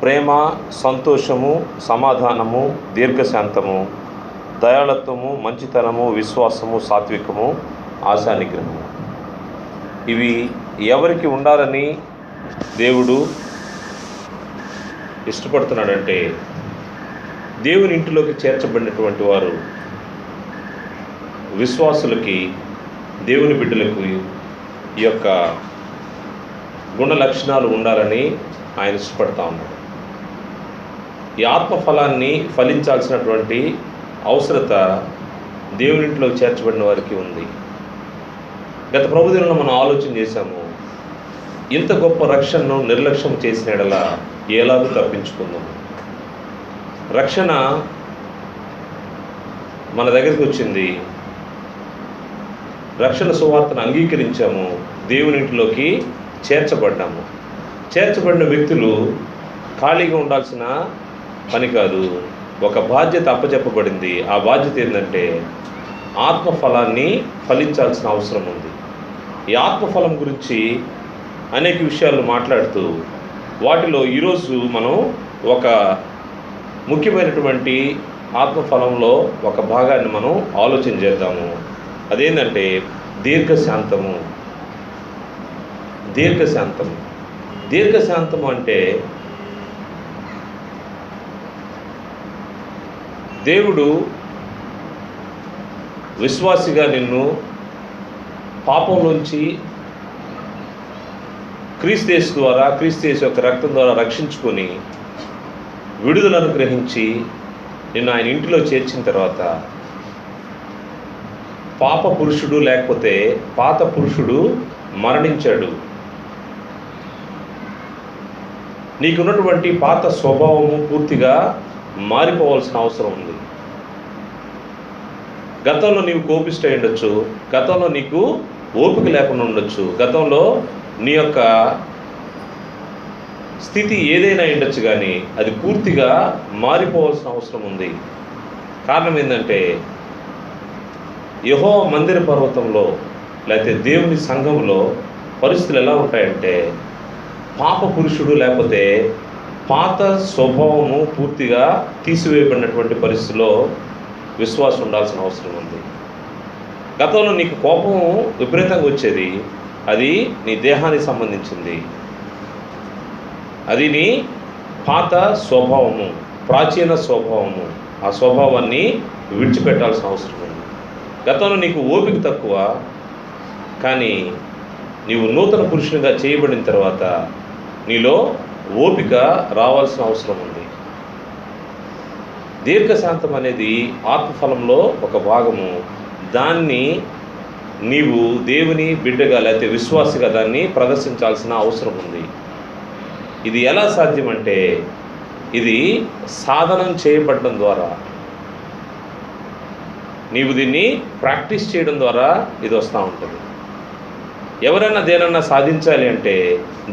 ప్రేమ, సంతోషము, సమాధానము, దీర్ఘశాంతము, దయాళత్వము, మంచితనము, విశ్వాసము, సాత్వికము, ఆశానిగ్రహము. ఇవి ఎవరికి ఉండాలని దేవుడు ఇష్టపడుతున్నాడంటే, దేవుని ఇంటిలోకి చేర్చబడినటువంటి వారు, విశ్వాసులకి, దేవుని బిడ్డలకు ఈ యొక్క గుణ లక్షణాలు ఉండాలని ఆయన ఇష్టపడతా ఉన్నాడు. ఈ ఆత్మఫలాన్ని ఫలించాల్సినటువంటి అవసరత దేవునింట్లో చేర్చబడిన వారికి ఉంది. గత ప్రభుదినంలో మనం ఆలోచన చేశాము, ఇంత గొప్ప రక్షణను నిర్లక్ష్యం చేసిన యెడల ఎలాగూ తప్పించుకుందాం. రక్షణ మన దగ్గరికి వచ్చింది, రక్షణ సువార్తను అంగీకరించాము, దేవునింటిలోకి చేర్చబడ్డాము. చేర్చబడిన వ్యక్తులు ఖాళీగా ఉండాల్సిన పని కాదు, ఒక బాధ్యత అప్పచెప్పబడింది. ఆ బాధ్యత ఏంటంటే ఆత్మఫలాన్ని ఫలించాల్సిన అవసరం ఉంది. ఈ ఆత్మఫలం గురించి అనేక విషయాలు మాట్లాడుతూ, వాటిలో ఈరోజు మనం ఒక ముఖ్యమైనటువంటి ఆత్మఫలంలో ఒక భాగాన్ని మనం ఆలోచన చేద్దాము. అదేంటంటే దీర్ఘశాంతము. దీర్ఘశాంతము దీర్ఘశాంతము అంటే దేవుడు విశ్వాసిగా నిన్ను పాపంలోంచి క్రీస్తు యేసు యొక్క రక్తం ద్వారా రక్షించుకొని విడుదల అనుగ్రహించి నిన్ను ఆయన ఇంటిలో చేర్చిన తర్వాత, పాప పురుషుడు లేకపోతే పాత పురుషుడు మరణించాడు. నీకున్నటువంటి పాత స్వభావము పూర్తిగా మారిపోవాల్సిన అవసరం ఉంది. గతంలో నీవు కోపిష్ట ఉండొచ్చు, గతంలో నీకు ఓపిక లేకుండా ఉండొచ్చు, గతంలో నీ యొక్క స్థితి ఏదైనా ఉండొచ్చు, కానీ అది పూర్తిగా మారిపోవాల్సిన అవసరం ఉంది. కారణం ఏంటంటే, యెహోవా మందిర పర్వతంలో లేకపోతే దేవుని సంఘంలో పరిస్థితులు ఎలా ఉంటాయంటే, పాప పురుషుడు లేకపోతే పాత స్వభావము పూర్తిగా తీసివేయబడినటువంటి పరిస్థితిలో విశ్వాసం ఉండాల్సిన అవసరం ఉంది. గతంలో నీకు కోపం విపరీతంగా వచ్చేది, అది నీ దేహానికి సంబంధించింది, అది నీ పాత స్వభావము, ప్రాచీన స్వభావము. ఆ స్వభావాన్ని విడిచిపెట్టాల్సిన అవసరం ఉంది. గతంలో నీకు ఓపిక తక్కువ, కానీ నీవు నూతన పురుషునిగా చేయబడిన తర్వాత నీలో ఓపిక రావాల్సిన అవసరం ఉంది. దీర్ఘశాంతం అనేది ఆత్మఫలంలో ఒక భాగము. దాన్ని నీవు దేవుని బిడ్డగా లేకపోతే విశ్వాసిగా దాన్ని ప్రదర్శించాల్సిన అవసరం ఉంది. ఇది ఎలా సాధ్యమంటే, ఇది సాధనం చేయబడడం ద్వారా, నీవు దీన్ని ప్రాక్టీస్ చేయడం ద్వారా ఇది వస్తూ ఉంటుంది. ఎవరైనా దేనన్నా సాధించాలి అంటే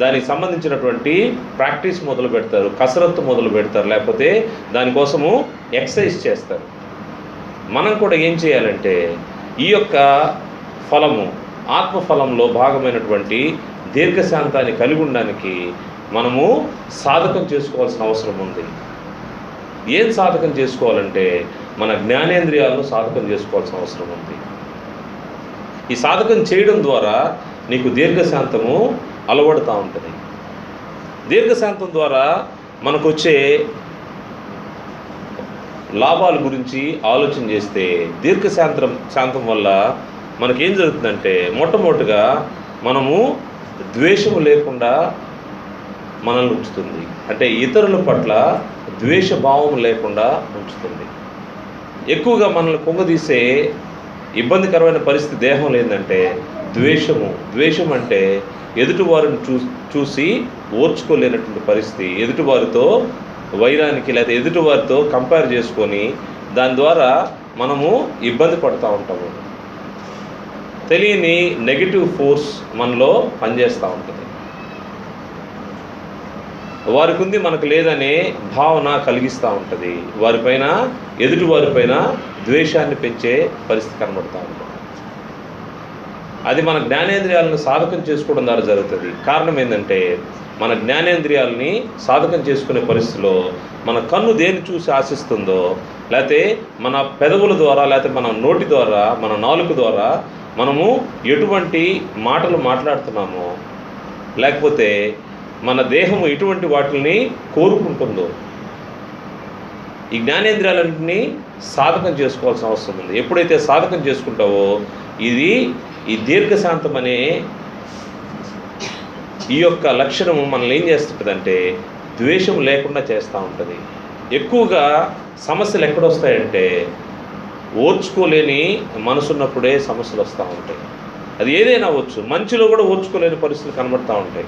దానికి సంబంధించినటువంటి ప్రాక్టీస్ మొదలు పెడతారు, కసరత్తు మొదలు పెడతారు, లేకపోతే దానికోసము ఎక్సర్సైజ్ చేస్తారు. మనం కూడా ఏం చేయాలంటే, ఈ యొక్క ఫలము, ఆత్మఫలంలో భాగమైనటువంటి దీర్ఘశాంతాన్ని కలిగి ఉండడానికి మనము సాధకం చేసుకోవాల్సిన అవసరం ఉంది. ఏం సాధకం చేసుకోవాలంటే, మన జ్ఞానేంద్రియాలను సాధకం చేసుకోవాల్సిన అవసరం ఉంది. ఈ సాధకం చేయడం ద్వారా నీకు దీర్ఘశాంతము అలవడుతూ ఉంటుంది. దీర్ఘశాంతం ద్వారా మనకు వచ్చే లాభాల గురించి ఆలోచన చేస్తే, శాంతం వల్ల మనకేం జరుగుతుందంటే, మొట్టమొదటిగా మనము ద్వేషము లేకుండా మనల్ని ఉంచుతుంది. అంటే ఇతరుల పట్ల ద్వేషభావం లేకుండా ఉంచుతుంది. ఎక్కువగా మనల్ని కుంగదీసే ఇబ్బందికరమైన పరిస్థితి దేహంలో ఏంటంటే ద్వేషము. ద్వేషం అంటే ఎదుటివారిని చూసి ఓర్చుకోలేనటువంటి పరిస్థితి, ఎదుటివారితో వైరానికి లేదా ఎదుటివారితో కంపేర్ చేసుకొని దాని ద్వారా మనము ఇబ్బంది పడుతూ ఉంటాము. తెలియని నెగిటివ్ ఫోర్స్ మనలో పనిచేస్తూ ఉంటుంది. వారికి ఉంది మనకు లేదనే భావన కలిగిస్తూ ఉంటుంది. వారిపైన, ఎదుటివారిపైన ద్వేషాన్ని పెంచే పరిస్థితి కనబడుతూ ఉంటుంది. అది మన జ్ఞానేంద్రియాలను సాధకం చేసుకోవడం ద్వారా జరుగుతుంది. కారణం ఏంటంటే, మన జ్ఞానేంద్రియాలని సాధకం చేసుకునే పరిస్థితిలో మన కన్ను దేన్ని చూసి ఆశిస్తుందో, లేకపోతే మన పెదవుల ద్వారా, లేకపోతే మన నోటి ద్వారా, మన నాలుక ద్వారా మనము ఎటువంటి మాటలు మాట్లాడుతున్నామో, లేకపోతే మన దేహము ఎటువంటి వాటిని కోరుకుంటుందో, ఈ జ్ఞానేంద్రియాలన్నింటినీ సాధకం చేసుకోవాల్సిన అవసరం ఉంది. ఎప్పుడైతే సాధకం చేసుకుంటావో ఈ దీర్ఘశాంతం అనే ఈ యొక్క లక్షణము మనల్ని ఏం చేస్తుంటుందంటే ద్వేషం లేకుండా చేస్తూ ఉంటుంది. ఎక్కువగా సమస్యలు ఎక్కడొస్తాయంటే ఓర్చుకోలేని మనసున్నప్పుడే సమస్యలు వస్తూ ఉంటాయి. అది ఏదైనా అవ్వచ్చు. మంచిలో కూడా ఓర్చుకోలేని పరిస్థితులు కనబడుతూ ఉంటాయి.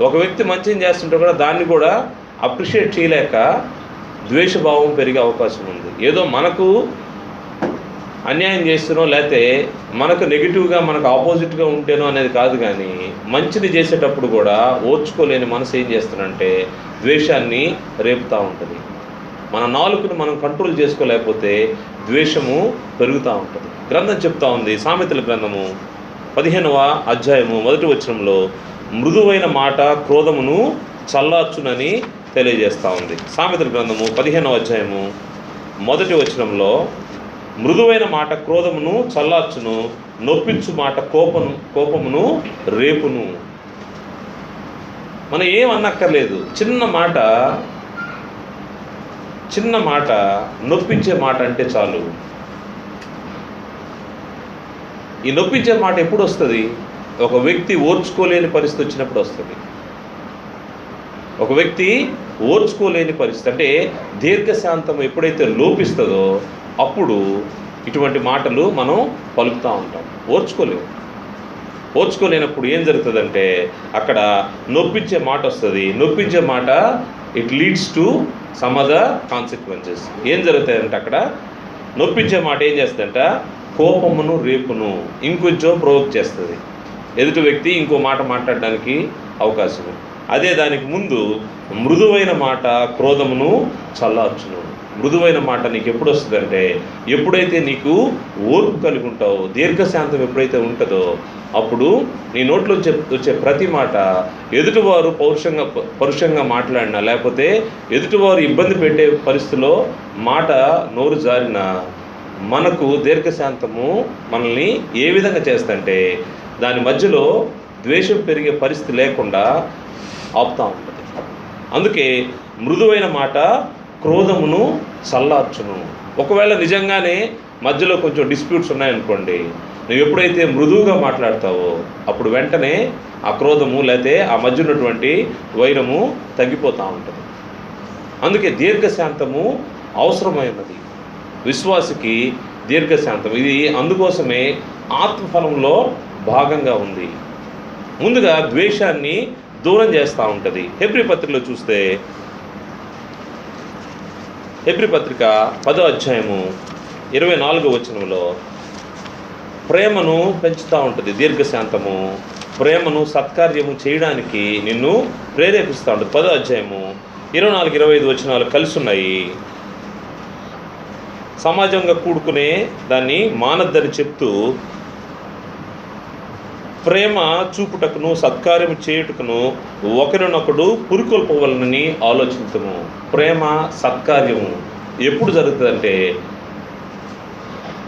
ఒక వ్యక్తి మంచిని చేస్తుంటే కూడా దాన్ని కూడా అప్రిషియేట్ చేయలేక ద్వేషభావం పెరిగే అవకాశం ఉంది. ఏదో మనకు అన్యాయం చేస్తునో, లేకపోతే మనకు నెగిటివ్గా మనకు ఆపోజిట్గా ఉంటేనో అనేది కాదు, కానీ మంచిని చేసేటప్పుడు కూడా ఓర్చుకోలేని మనసు ఏం చేస్తుందంటే ద్వేషాన్ని రేపుతూ ఉంటుంది. మన నాలుకను మనం కంట్రోల్ చేసుకోలేకపోతే ద్వేషము పెరుగుతూ ఉంటుంది. గ్రంథం చెప్తా ఉంది, సామెతల గ్రంథము 15వ అధ్యాయము 1వ వచనంలో మృదువైన మాట క్రోధమును చల్లార్చునని తెలియజేస్తూ ఉంది. సామెతల గ్రంథము 15వ అధ్యాయము 1వ వచనంలో మృదువైన మాట క్రోధమును చల్లార్చును, నొప్పించు మాట కోపమును రేపును. మనం ఏమన్నక్కర్లేదు, చిన్న మాట నొప్పించే మాట అంటే చాలు. ఈ నొప్పించే మాట ఎప్పుడు వస్తుంది? ఒక వ్యక్తి ఓర్చుకోలేని పరిస్థితి వచ్చినప్పుడు వస్తుంది. ఒక వ్యక్తి ఓర్చుకోలేని పరిస్థితి అంటే దీర్ఘశాంతం ఎప్పుడైతే లోపిస్తుందో అప్పుడు ఇటువంటి మాటలు మనం పలుకుతూ ఉంటాం. ఓర్చుకోలేనప్పుడు ఏం జరుగుతుందంటే అక్కడ నొప్పించే మాట వస్తుంది. నొప్పించే మాట it leads to some other consequences. ఏం జరుగుతాయంటే అక్కడ నొప్పించే మాట ఏం చేస్తుందంట కోపమును రేపును ఇంకొంచెం ప్రొవోక్ చేస్తుంది. ఎదుటి వ్యక్తి ఇంకో మాట మాట్లాడడానికి అవకాశం. అదే దానికి ముందు మృదువైన మాట క్రోధమును చల్లార్చును. మృదువైన మాట నీకు ఎప్పుడు వస్తుందంటే ఎప్పుడైతే నీకు ఓర్పు కలిగి ఉంటావో, దీర్ఘశాంతం ఎప్పుడైతే ఉంటుందో అప్పుడు నీ నోట్లో వచ్చే ప్రతి మాట ఎదుటివారు పరుషంగా మాట్లాడినా, లేకపోతే ఎదుటివారు ఇబ్బంది పెట్టే పరిస్థితిలో మాట నోరు జారినా మనకు దీర్ఘశాంతము మనల్ని ఏ విధంగా చేస్తుందంటే దాని మధ్యలో ద్వేషం పెరిగే పరిస్థితి లేకుండా ఆపుతూ ఉంటుంది. అందుకే మృదువైన మాట క్రోధమును చల్లార్చును. ఒకవేళ నిజంగానే మధ్యలో కొంచెం డిస్ప్యూట్స్ ఉన్నాయనుకోండి, నువ్వు ఎప్పుడైతే మృదువుగా మాట్లాడతావో అప్పుడు వెంటనే ఆ క్రోధము లేకపోతే ఆ మధ్య ఉన్నటువంటి వైరము తగ్గిపోతూ ఉంటుంది. అందుకే దీర్ఘశాంతము అవసరమైనది విశ్వాసికి. దీర్ఘశాంతం ఇది అందుకోసమే ఆత్మఫలంలో భాగంగా ఉంది. ముందుగా ద్వేషాన్ని దూరం చేస్తూ ఉంటుంది. హెబ్రీ పత్రికలో చూస్తే హెబ్రీ పత్రిక 10వ అధ్యాయము 24వ వచనంలో ప్రేమను పెంచుతూ ఉంటుంది. దీర్ఘశాంతము ప్రేమను సత్కార్యము చేయడానికి నిన్ను ప్రేరేపిస్తూ ఉంటుంది. 10వ అధ్యాయము 24-25 వచనాలు కలిసి ఉన్నాయి. సమాజంగా కూడుకునే దాన్ని మానద్దని చెప్తూ ప్రేమ చూపుటకును సత్కార్యము చేయుటకును ఒకరినొకడు పురికొల్పవలనని ఆలోచించము. ప్రేమ సత్కార్యము ఎప్పుడు జరుగుతుందంటే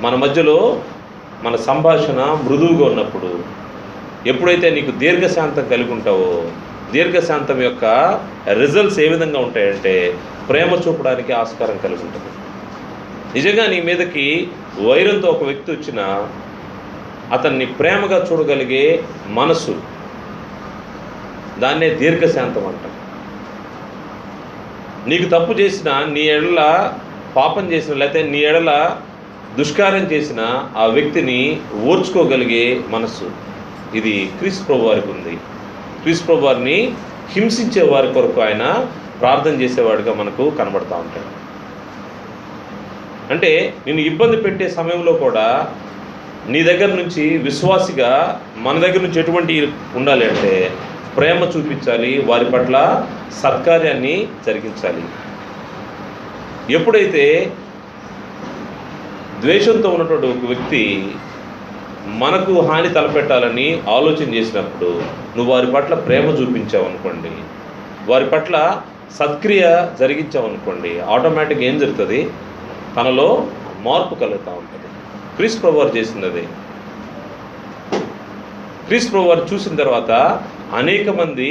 మన మధ్యలో మన సంభాషణ మృదువుగా ఉన్నప్పుడు. ఎప్పుడైతే నీకు దీర్ఘశాంతం కలిగి ఉంటావో దీర్ఘశాంతం యొక్క రిజల్ట్స్ ఏ విధంగా ఉంటాయంటే ప్రేమ చూపడానికి ఆస్కారం కలిగి ఉంటుంది. నిజంగా నీ మీదకి వైరంతో ఒక వ్యక్తి వచ్చినా అతన్ని ప్రేమగా చూడగలిగే మనసు, దాన్నే దీర్ఘశాంతం అంటాం. నీకు తప్పు చేసిన, నీ ఎడల పాపం చేసిన, లేకపోతే నీ ఎడల దుష్కార్యం చేసిన ఆ వ్యక్తిని ఓర్చుకోగలిగే మనసు, ఇది క్రీస్తు ప్రభు వారికి ఉంది. క్రీస్తు ప్రభు వారిని హింసించే వారి కొరకు ఆయన ప్రార్థన చేసేవాడిగా మనకు కనబడుతూ ఉంటాడు. అంటే నిన్ను ఇబ్బంది పెట్టే సమయంలో కూడా నీ దగ్గర నుంచి విశ్వాసిగా మన దగ్గర నుంచి ఎటువంటి ఉండాలి అంటే ప్రేమ చూపించాలి, వారి పట్ల సత్కార్యాన్ని జరిగించాలి. ఎప్పుడైతే ద్వేషంతో ఉన్నటువంటి ఒక వ్యక్తి మనకు హాని తలపెట్టాలని ఆలోచన చేసినప్పుడు నువ్వు వారి పట్ల ప్రేమ చూపించావు అనుకోండి, వారి పట్ల సత్క్రియ జరిగించామనుకోండి, ఆటోమేటిక్గా ఏం జరుగుతుంది? తనలో మార్పు కలుగుతూ ఉంటుంది. క్రీస్తు ప్రభువు వారు చేసింది అదే. క్రీస్తు ప్రభువు వారు చూసిన తర్వాత అనేక మంది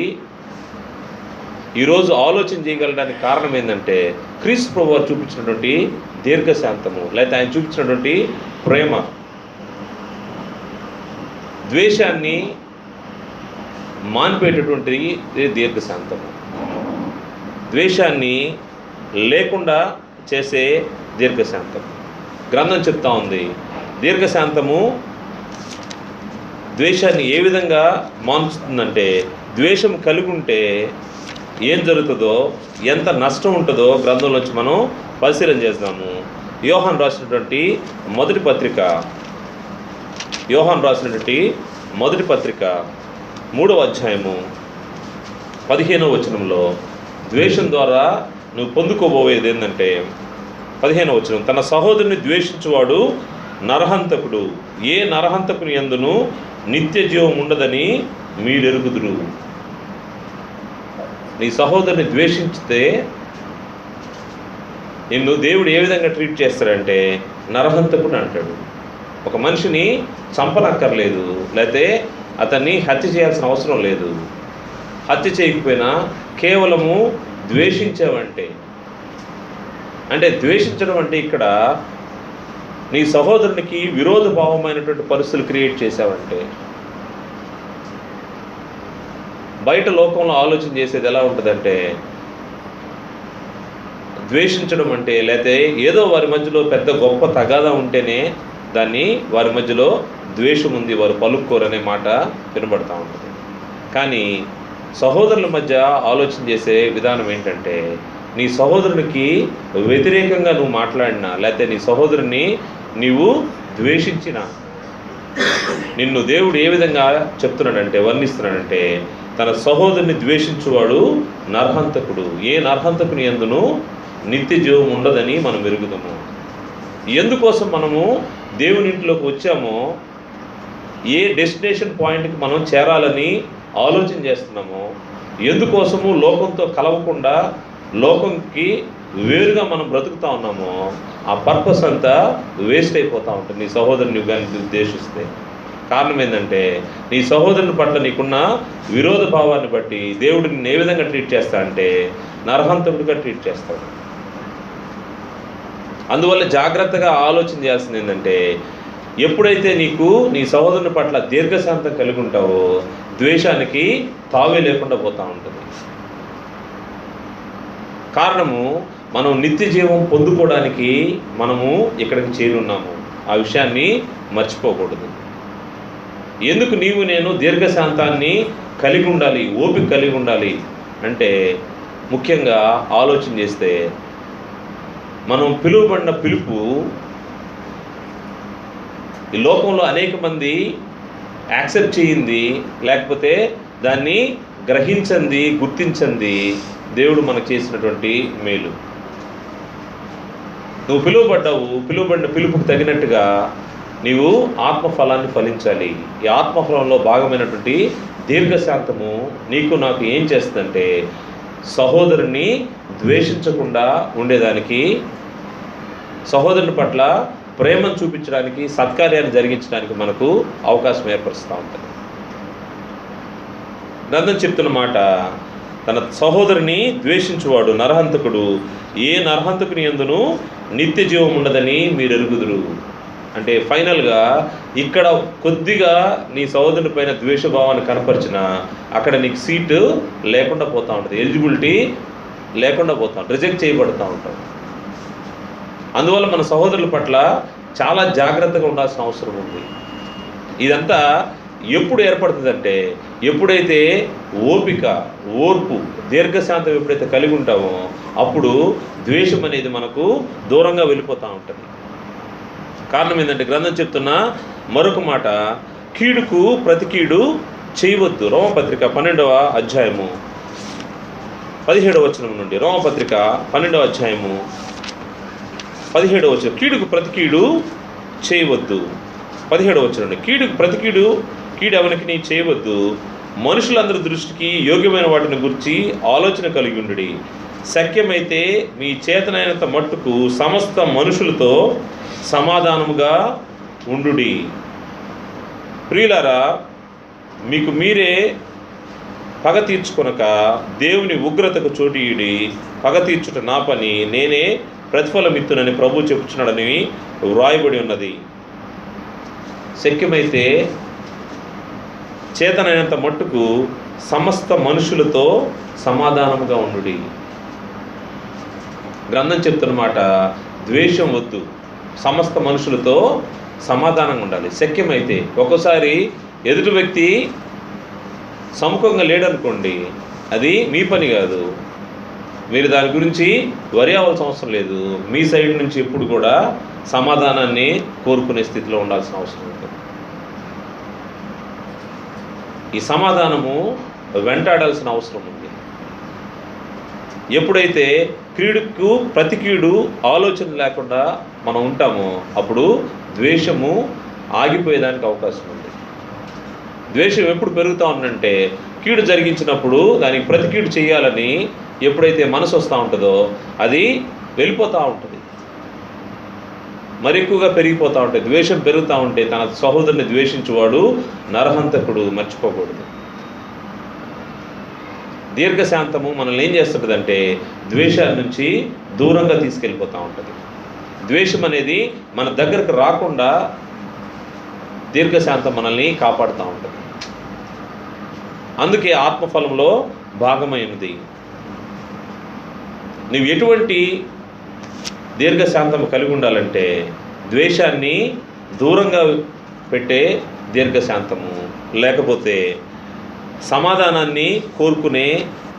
ఈరోజు ఆలోచన చేయగలడానికి కారణం ఏంటంటే క్రీస్తు ప్రభువు వారు చూపించినటువంటి దీర్ఘశాంతము, లేకపోతే ఆయన చూపించినటువంటి ప్రేమ. ద్వేషాన్ని మాన్పేటటువంటి దీర్ఘశాంతము, ద్వేషాన్ని లేకుండా చేసే దీర్ఘశాంతం. గ్రంథం చెప్తా ఉంది, దీర్ఘశాంతము ద్వేషాన్ని ఏ విధంగా మాన్పుతుందంటే, ద్వేషం కలిగి ఉంటే ఏం జరుగుతుందో, ఎంత నష్టం ఉంటుందో గ్రంథంలోంచి మనం పరిశీలన చేద్దాము. యోహాను రాసినటువంటి మొదటి పత్రిక 3వ అధ్యాయము 15వ వచనంలో ద్వేషం ద్వారా నువ్వు పొందుకోబోయేది ఏంటంటే, 15వ వచనం, తన సహోదరుని ద్వేషించువాడు నరహంతకుడు, ఏ నరహంతకుని యందును నిత్య జీవం ఉండదని మీరెరుగుదురు. నీ సహోదరుని ద్వేషించితే నిన్ను దేవుడు ఏ విధంగా ట్రీట్ చేస్తాడంటే నరహంతకుడు అంటాడు. ఒక మనిషిని చంపనక్కర్లేదు, లేకపోతే అతన్ని హత్య చేయాల్సిన అవసరం లేదు. హత్య చేయకపోయినా కేవలము ద్వేషించావంటే, అంటే ద్వేషించడం అంటే ఇక్కడ నీ సహోదరునికి విరోధ భావమైనటువంటి పరిస్థితులు క్రియేట్ చేశావంటే, బయట లోకంలో ఆలోచన చేసేది ఎలా ఉంటుందంటే, ద్వేషించడం అంటే లేకపోతే ఏదో వారి మధ్యలో పెద్ద గొప్ప తగాదా ఉంటేనే దాన్ని వారి మధ్యలో ద్వేషం ఉంది, వారు పలుక్కోరు అనే మాట వినబడతా ఉంటుంది. కానీ సహోదరుల మధ్య ఆలోచన చేసే విధానం ఏంటంటే, నీ సహోదరునికి వ్యతిరేకంగా నువ్వు మాట్లాడినా, లేకపోతే నీ సహోదరుని నీవు ద్వేషించినా, నిన్ను దేవుడు ఏ విధంగా చెప్తున్నాడంటే, వర్ణిస్తున్నాడంటే, తన సహోదరుని ద్వేషించువాడు నరహంతకుడు, ఏ నరహంతకుని యందును నిత్య జీవం ఉండదని మనం ఎరుగుదాము. ఎందుకోసం మనము దేవుని ఇంట్లోకి వచ్చామో, ఏ డెస్టినేషన్ పాయింట్కి మనం చేరాలని ఆలోచన చేస్తున్నామో, ఎందుకోసము లోకంతో కలవకుండా లోకంకి వేరుగా మనం బ్రతుకుతా ఉన్నామో, ఆ పర్పస్ అంతా వేస్ట్ అయిపోతూ ఉంటుంది నీ సహోదరుని కానీ ఉద్దేశిస్తే. కారణం ఏంటంటే, నీ సహోదరుని పట్ల నీకున్న విరోధ భావాన్ని బట్టి దేవుడు నిన్ను ఏ విధంగా ట్రీట్ చేస్తా అంటే నరహంతకుడిగా ట్రీట్ చేస్తాడు. అందువల్ల జాగ్రత్తగా ఆలోచన చేయాల్సింది ఏంటంటే, ఎప్పుడైతే నీకు నీ సహోదరుని పట్ల దీర్ఘశాంతం కలిగి ఉంటావో ద్వేషానికి తావే లేకుండా పోతూ ఉంటుంది. కారణము, మనం నిత్య జీవం పొందుకోవడానికి మనము ఇక్కడికి చేరున్నాము. ఆ విషయాన్ని మర్చిపోకూడదు. ఎందుకు నీవు నేను దీర్ఘశాంతాన్ని కలిగి ఉండాలి, ఓపిక కలిగి ఉండాలి అంటే, ముఖ్యంగా ఆలోచన చేస్తే మనం పిలువబడిన పిలుపు ఈ లోకంలో అనేక మంది యాక్సెప్ట్ చేయింది, లేకపోతే దాన్ని గ్రహించింది, గుర్తించింది దేవుడు మనకు చేసినటువంటి మేలు. నువ్వు పిలువబడిన పిలుపుకు తగినట్టుగా నీవు ఆత్మఫలాన్ని ఫలించాలి. ఈ ఆత్మఫలంలో భాగమైనటువంటి దీర్ఘశాంతము నీకు నాకు ఏం చేస్తుందంటే, సహోదరుని ద్వేషించకుండా ఉండేదానికి, సహోదరుని పట్ల ప్రేమను చూపించడానికి, సత్కార్యాన్ని జరిగించడానికి మనకు అవకాశం ఏర్పరుస్తూ ఉంటుంది. గ్రంథం చెప్తున్న మాట, తన సహోదరుని ద్వేషించువాడు నరహంతకుడు, ఏ నరహంతకుని యందును నిత్య జీవం ఉండదని మీరు ఎరుగుదురు. అంటే ఫైనల్గా ఇక్కడ కొద్దిగా నీ సహోదరుని పైన ద్వేషభావాన్ని కనపరిచిన అక్కడ నీకు సీటు లేకుండా పోతూ ఉంటుంది, ఎలిజిబిలిటీ లేకుండా పోతూ ఉంటుంది, రిజెక్ట్ చేయబడుతూ ఉంటాం. అందువల్ల మన సహోదరుల పట్ల చాలా జాగ్రత్తగా ఉండాల్సిన అవసరం ఉంది. ఇదంతా ఎప్పుడు ఏర్పడుతుందంటే, ఎప్పుడైతే ఓర్పు, దీర్ఘశాంతం ఎప్పుడైతే కలిగి ఉంటామో అప్పుడు ద్వేషం అనేది మనకు దూరంగా వెళ్ళిపోతూ ఉంటుంది. కారణం ఏంటంటే, గ్రంథం చెప్తున్న మరొక మాట, కీడుకు ప్రతి కీడు చేయవద్దు. రోమపత్రిక 12వ అధ్యాయము 17వ వచనం నుండి, రోమపత్రిక 12వ అధ్యాయము 17వ వచనం, కీడుకు ప్రతి కీడు చేయవద్దు. 17వ వచనం, కీడుకు ప్రతి కీడు ఎవరికి నీ చేయవద్దు, మనుషులందరి దృష్టికి యోగ్యమైన వాటిని గురించి ఆలోచన కలిగి ఉండుడి. శక్యమైతే మీ చేతనైనంత మట్టుకు సమస్త మనుషులతో సమాధానముగా ఉండుడి. ప్రియులారా, మీకు మీరే పగ తీర్చుకొనక దేవుని ఉగ్రతకు చోటీయుడి. పగ తీర్చుట నా పని, నేనే ప్రతిఫలమిత్తునని ప్రభు చెప్పుచున్నాడని వ్రాయబడి ఉన్నది. శక్యమైతే చేతనైనంత మట్టుకు సమస్త మనుషులతో సమాధానముగా ఉండుడి. గ్రంథం చెప్తున్నమాట, ద్వేషం వద్దు, సమస్త మనుషులతో సమాధానంగా ఉండాలి. శక్యమైతే ఒక్కోసారి ఎదుటి వ్యక్తి సముఖంగా లేడనుకోండి, అది మీ పని కాదు, మీరు దాని గురించి వరి అవ్వాల్సిన అవసరం లేదు. మీ సైడ్ నుంచి ఎప్పుడు కూడా సమాధానాన్ని కోరుకునే స్థితిలో ఉండాల్సిన అవసరం ఉంటుంది. ఈ సమాధానము వెంటాడాల్సిన అవసరం ఉంది. ఎప్పుడైతే కీడుకు ప్రతి కీడు ఆలోచన లేకుండా మనం ఉంటామో అప్పుడు ద్వేషము ఆగిపోయేదానికి అవకాశం ఉంది. ద్వేషం ఎప్పుడు పెరుగుతూ ఉందంటే కీడు జరిగించినప్పుడు దానికి ప్రతి కీడు చేయాలని ఎప్పుడైతే మనసు వస్తూ ఉంటుందో అది వెళ్ళిపోతూ ఉంటుంది, మరి ఎక్కువగా పెరిగిపోతూ ఉంటాయి. ద్వేషం పెరుగుతూ ఉంటే తన సహోదరుని ద్వేషించువాడు నరహంతకుడు, మర్చిపోకూడదు. దీర్ఘశాంతము మనల్ని ఏం చేస్తుంటుందంటే ద్వేషాల నుంచి దూరంగా తీసుకెళ్ళిపోతూ ఉంటుంది. ద్వేషం అనేది మన దగ్గరకు రాకుండా దీర్ఘశాంతం మనల్ని కాపాడుతూ ఉంటుంది. అందుకే ఆత్మఫలంలో భాగమైనది. నువ్వు ఎటువంటి దీర్ఘశాంతం కలిగి ఉండాలంటే ద్వేషాన్ని దూరంగా పెట్టే దీర్ఘశాంతము, లేకపోతే సమాధానాన్ని కోరుకునే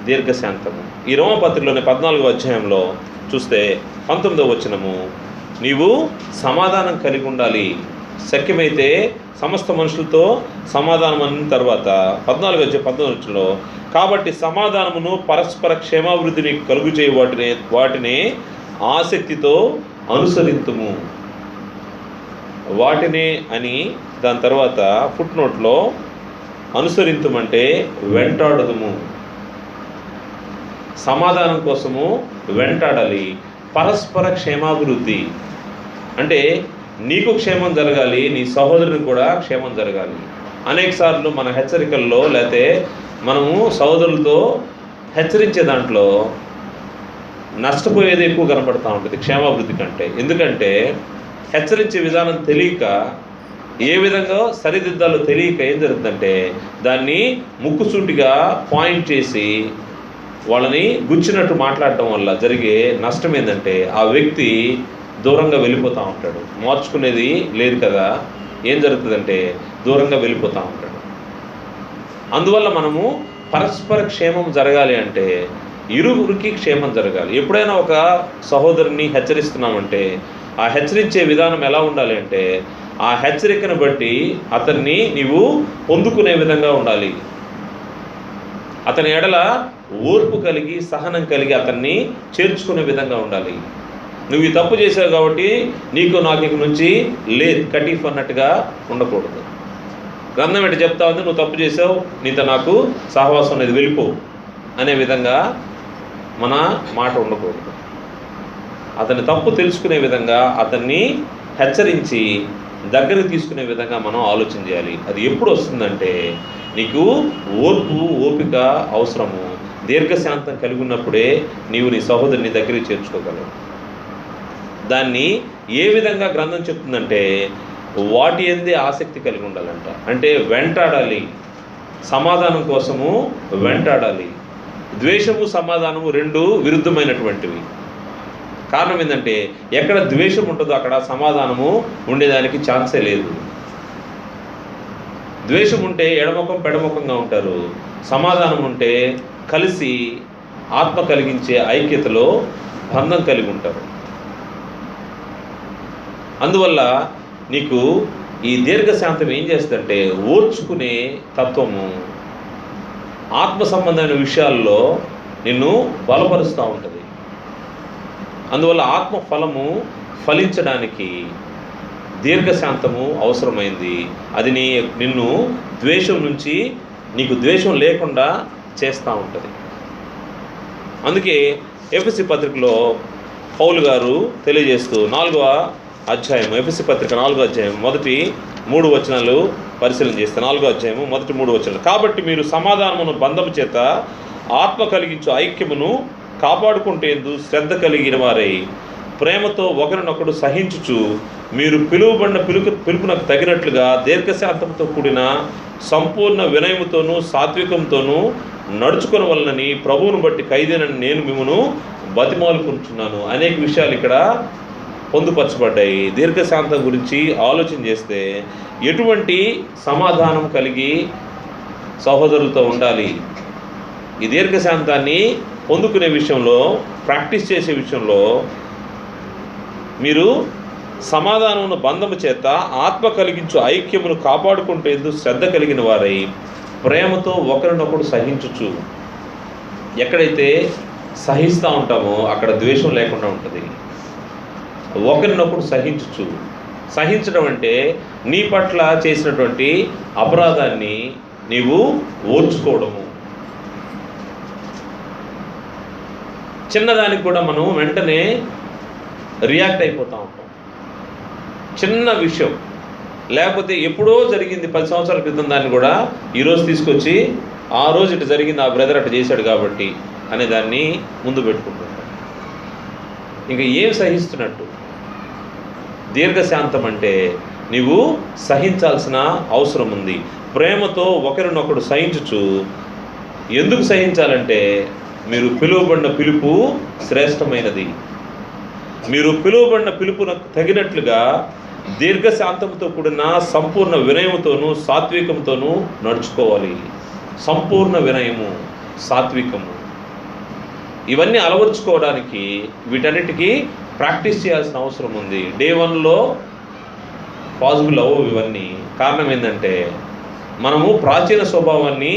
దీర్ఘశాంతము. ఈ రోమపత్రికలోని 14వ అధ్యాయంలో చూస్తే 19వ వచనము, నీవు సమాధానం కలిగి ఉండాలి. శక్యమైతే సమస్త మనుషులతో సమాధానం అన్న తర్వాత 14వ అధ్యాయం 19వ వచనంలో, కాబట్టి సమాధానమును పరస్పర క్షేమాభివృద్ధిని కలుగు చేయ వాటిని ఆసక్తితో అనుసరింతుము. వాటినే అని దాని తర్వాత ఫుట్ నోట్లో అనుసరింతుమంటే వెంటాడదుము. సమాధానం కోసము వెంటాడాలి. పరస్పర క్షేమాభివృద్ధి అంటే నీకు క్షేమం జరగాలి, నీ సహోదరునికి కూడా క్షేమం జరగాలి. అనేక సార్లు మన హెచ్చరికల్లో లేకపోతే మనము సహోదరులతో హెచ్చరించే దాంట్లో నష్టపోయేది ఎక్కువ కనపడుతూ ఉంటుంది క్షేమాభివృద్ధి కంటే. ఎందుకంటే హెచ్చరించే విధానం తెలియక, ఏ విధంగా సరిదిద్దాలో తెలియక ఏం జరుగుతుందంటే దాన్ని ముక్కుసూటిగా పాయింట్ చేసి వాళ్ళని గుచ్చినట్టు మాట్లాడటం వల్ల జరిగే నష్టం ఏంటంటే ఆ వ్యక్తి దూరంగా వెళ్ళిపోతూ ఉంటాడు. మార్చుకునేది లేదు కదా, ఏం జరుగుతుందంటే దూరంగా వెళ్ళిపోతూ ఉంటాడు. అందువల్ల మనము పరస్పర క్షేమం జరగాలి అంటే ఇరువురికి క్షేమం జరగాలి. ఎప్పుడైనా ఒక సహోదరుని హెచ్చరిస్తున్నామంటే ఆ హెచ్చరించే విధానం ఎలా ఉండాలి అంటే ఆ హెచ్చరికను బట్టి అతన్ని నీవు పొందుకునే విధంగా ఉండాలి. అతని ఎడల ఓర్పు కలిగి సహనం కలిగి అతన్ని చేర్చుకునే విధంగా ఉండాలి. నువ్వు ఈ తప్పు చేసావు కాబట్టి నీకు నాకు ఇక నుంచి లేదు కటీఫ్ అన్నట్టుగా ఉండకూడదు. గ్రంథం ఎటు చెప్తా ఉంది, నువ్వు తప్పు చేసావు, నీతో నాకు సహవాసం అనేది వెళ్ళిపో అనే విధంగా మన మాట ఉండకూడదు. అతని తప్పు తెలుసుకునే విధంగా అతన్ని హెచ్చరించి దగ్గరికి తీసుకునే విధంగా మనం ఆలోచన చేయాలి. అది ఎప్పుడు వస్తుందంటే నీకు ఓర్పు ఓపిక అవసరము. దీర్ఘశాంతం కలిగి ఉన్నప్పుడే నీవు నీ సహోదరుని దగ్గరికి చేర్చుకోగలవు. దాన్ని ఏ విధంగా గ్రంథం చెప్తుందంటే వాటి యందే ఆసక్తి కలిగి ఉండాలంట. అంటే వెంటాడాలి, సమాధానం కోసము వెంటాడాలి. ద్వేషము సమాధానము రెండు విరుద్ధమైనటువంటివి. కారణం ఏంటంటే ఎక్కడ ద్వేషం ఉంటుందో అక్కడ సమాధానము ఉండేదానికి ఛాన్సే లేదు. ద్వేషం ఉంటే ఎడముఖం పెడముఖంగా ఉంటారు, సమాధానం ఉంటే కలిసి ఆత్మ కలిగించే ఐక్యతలో బంధం కలిగి ఉంటారు. అందువల్ల నీకు ఈ దీర్ఘశాంతం ఏం చేస్తుందంటే ఓర్చుకునే తత్వము ఆత్మ సంబంధమైన విషయాల్లో నిన్ను బలపరుస్తూ ఉంటుంది. అందువల్ల ఆత్మ ఫలము ఫలించడానికి దీర్ఘశాంతము అవసరమైంది. అది నిన్ను ద్వేషం నుంచి నీకు ద్వేషం లేకుండా చేస్తూ ఉంటుంది. అందుకే ఎఫెసీ పత్రికలో పౌలు గారు తెలియజేస్తూ 4వ అధ్యాయం, ఎఫెసీ పత్రిక 4వ అధ్యాయం మొదటి 3 వచనాలు పరిశీలన చేస్తే, 4వ అధ్యాయము మొదటి 3 వచనాలు. కాబట్టి మీరు సమాధానమును బంధము చేత ఆత్మ కలిగించు ఐక్యమును కాపాడుకుంటేందు శ్రద్ధ కలిగిన వారై ప్రేమతో ఒకరినొకడు సహించుచు మీరు పిలువబడిన పిలుపునకు తగినట్లుగా దీర్ఘశాంతంతో కూడిన సంపూర్ణ వినయముతోనూ సాత్వికంతోనూ నడుచుకుని వలనని ప్రభువును బట్టి ఖైదీనని నేను మిమ్మను బతిమాలుకుంటున్నాను. అనేక విషయాలు ఇక్కడ పొందుపరచబడ్డాయి. దీర్ఘశాంతం గురించి ఆలోచన చేస్తే ఎటువంటి సమాధానం కలిగి సహోదరులతో ఉండాలి, ఈ దీర్ఘశాంతాన్ని పొందుకునే విషయంలో, ప్రాక్టీస్ చేసే విషయంలో మీరు సమాధానమును బంధము చేత ఆత్మ కలిగించు ఐక్యమును కాపాడుకుంటేందు శ్రద్ధ కలిగిన వారై ప్రేమతో ఒకరినొకడు సహించుచు. ఎక్కడైతే సహిస్తూ ఉంటామో అక్కడ ద్వేషం లేకుండా ఉంటుంది. ఒకరినొకడు సహించుచు. సహించడం అంటే నీ పట్ల చేసినటువంటి అపరాధాన్ని నీవు ఓర్చుకోవడము. చిన్నదానికి కూడా మనం వెంటనే రియాక్ట్ అయిపోతూ ఉంటాం. చిన్న విషయం, లేకపోతే ఎప్పుడో జరిగింది 10 సంవత్సరాల క్రితం దాన్ని కూడా ఈరోజు తీసుకొచ్చి ఆ రోజు ఇటు జరిగింది, ఆ బ్రదర్ అటు చేశాడు కాబట్టి అనే దాన్ని ముందు పెట్టుకుంటుంటాం. ఇంకా ఏం సహిస్తున్నట్టు? దీర్ఘశాంతం అంటే నీవు సహించాల్సిన అవసరం ఉంది. ప్రేమతో ఒకరినొకడు సహించుచు. ఎందుకు సహించాలంటే మీరు పిలువబడిన పిలుపు శ్రేష్టమైనది. మీరు పిలువబడిన పిలుపునకు తగినట్లుగా దీర్ఘశాంతంతో కూడిన సంపూర్ణ వినయముతోనూ సాత్వికంతోనూ నడుచుకోవాలి. సంపూర్ణ వినయము, సాత్వికము, ఇవన్నీ అలవర్చుకోవడానికి వీటన్నిటికీ ప్రాక్టీస్ చేయాల్సిన అవసరం ఉంది. డే 1లో పాసిబుల్ అవ్వవు ఇవన్నీ. కారణం ఏంటంటే మనము ప్రాచీన స్వభావాన్ని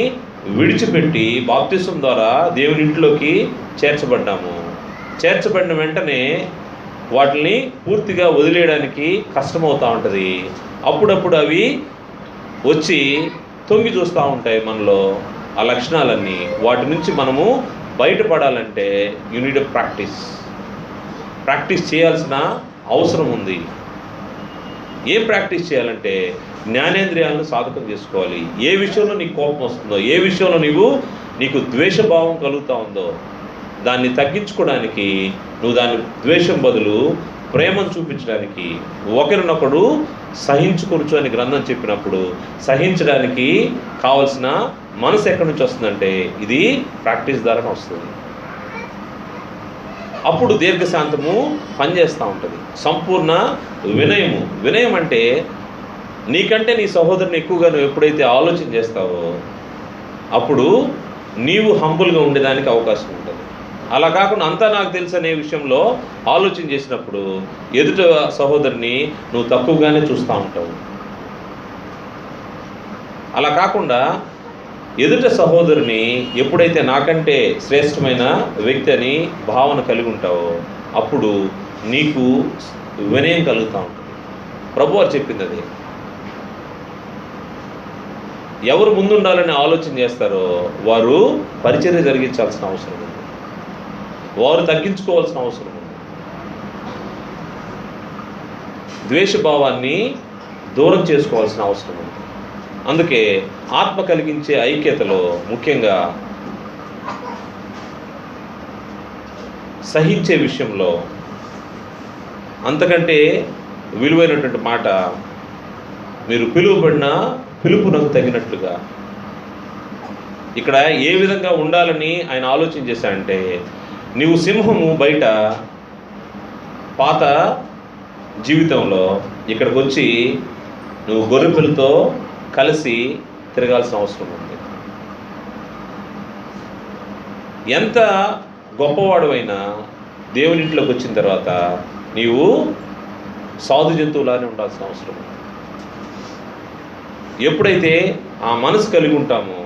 విడిచిపెట్టి బాప్తిసం ద్వారా దేవుని ఇంట్లోకి చేర్చబడ్డాము. చేర్చబడిన వెంటనే వాటిని పూర్తిగా వదిలేయడానికి కష్టమవుతూ ఉంటుంది. అప్పుడప్పుడు అవి వచ్చి తొంగి చూస్తూ ఉంటాయి మనలో ఆ లక్షణాలన్నీ. వాటి నుంచి మనము బయటపడాలంటే యు నీడ్ ప్రాక్టీస్ చేయాల్సిన అవసరం ఉంది. ఏం ప్రాక్టీస్ చేయాలంటే జ్ఞానేంద్రియాలను సాధకం చేసుకోవాలి. ఏ విషయంలో నీకు కోపం వస్తుందో, ఏ విషయంలో నీకు ద్వేషభావం కలుగుతూ ఉందో దాన్ని తగ్గించుకోవడానికి, నువ్వు దాని ద్వేషం బదులు ప్రేమను చూపించడానికి ఒకరినొకడు సహించుకొనుచు అని గ్రంథం చెప్పినప్పుడు సహించడానికి కావలసిన మనసు ఎక్కడి నుంచి వస్తుందంటే ఇది ప్రాక్టీస్ ద్వారా వస్తుంది. అప్పుడు దీర్ఘశాంతము పనిచేస్తూ ఉంటుంది. సంపూర్ణ వినయము. వినయం అంటే నీకంటే నీ సహోదరుని ఎక్కువగా నువ్వు ఎప్పుడైతే ఆలోచన చేస్తావో అప్పుడు నీవు హంబుల్గా ఉండేదానికి అవకాశం ఉంటుంది. అలా కాకుండా అంతా నాకు తెలుసు అనే విషయంలో ఆలోచన చేసినప్పుడు ఎదుట సహోదరుని నువ్వు తక్కువగానే చూస్తూ ఉంటావు. అలా కాకుండా ఎదుట సహోదరుని ఎప్పుడైతే నాకంటే శ్రేష్టమైన వ్యక్తి అని భావన కలిగి ఉంటావో అప్పుడు నీకు వినయం కలుగుతూ ఉంటుంది. ప్రభువారు చెప్పింది అది. ఎవరు ముందుండాలని ఆలోచన చేస్తారో వారు పరిచర్య జరిగించాల్సిన అవసరం ఉంది. వారు తగ్గించుకోవాల్సిన అవసరం ఉంది. ద్వేషభావాన్ని దూరం చేసుకోవాల్సిన అవసరం ఉంది. అందుకే ఆత్మ కలిగించే ఐక్యతలో ముఖ్యంగా సహించే విషయంలో అంతకంటే విలువైనటువంటి మాట మీరు పిలువబడిన పిలుపునకు తగినట్లుగా. ఇక్కడ ఏ విధంగా ఉండాలని ఆయన ఆలోచన చేశాడంటే నీవు సింహము బయట పాత జీవితంలో ఇక్కడికి వచ్చి నువ్వు గొర్రెపిల్లతో కలిసి తిరగాల్సిన అవసరం ఉంది. ఎంత గొప్పవాడువైనా దేవుని ఇంట్లోకి వచ్చిన తర్వాత నీవు సాధు జంతువులానే ఉండాల్సిన అవసరం ఉంది. ఎప్పుడైతే ఆ మనసు కలిగి ఉంటామో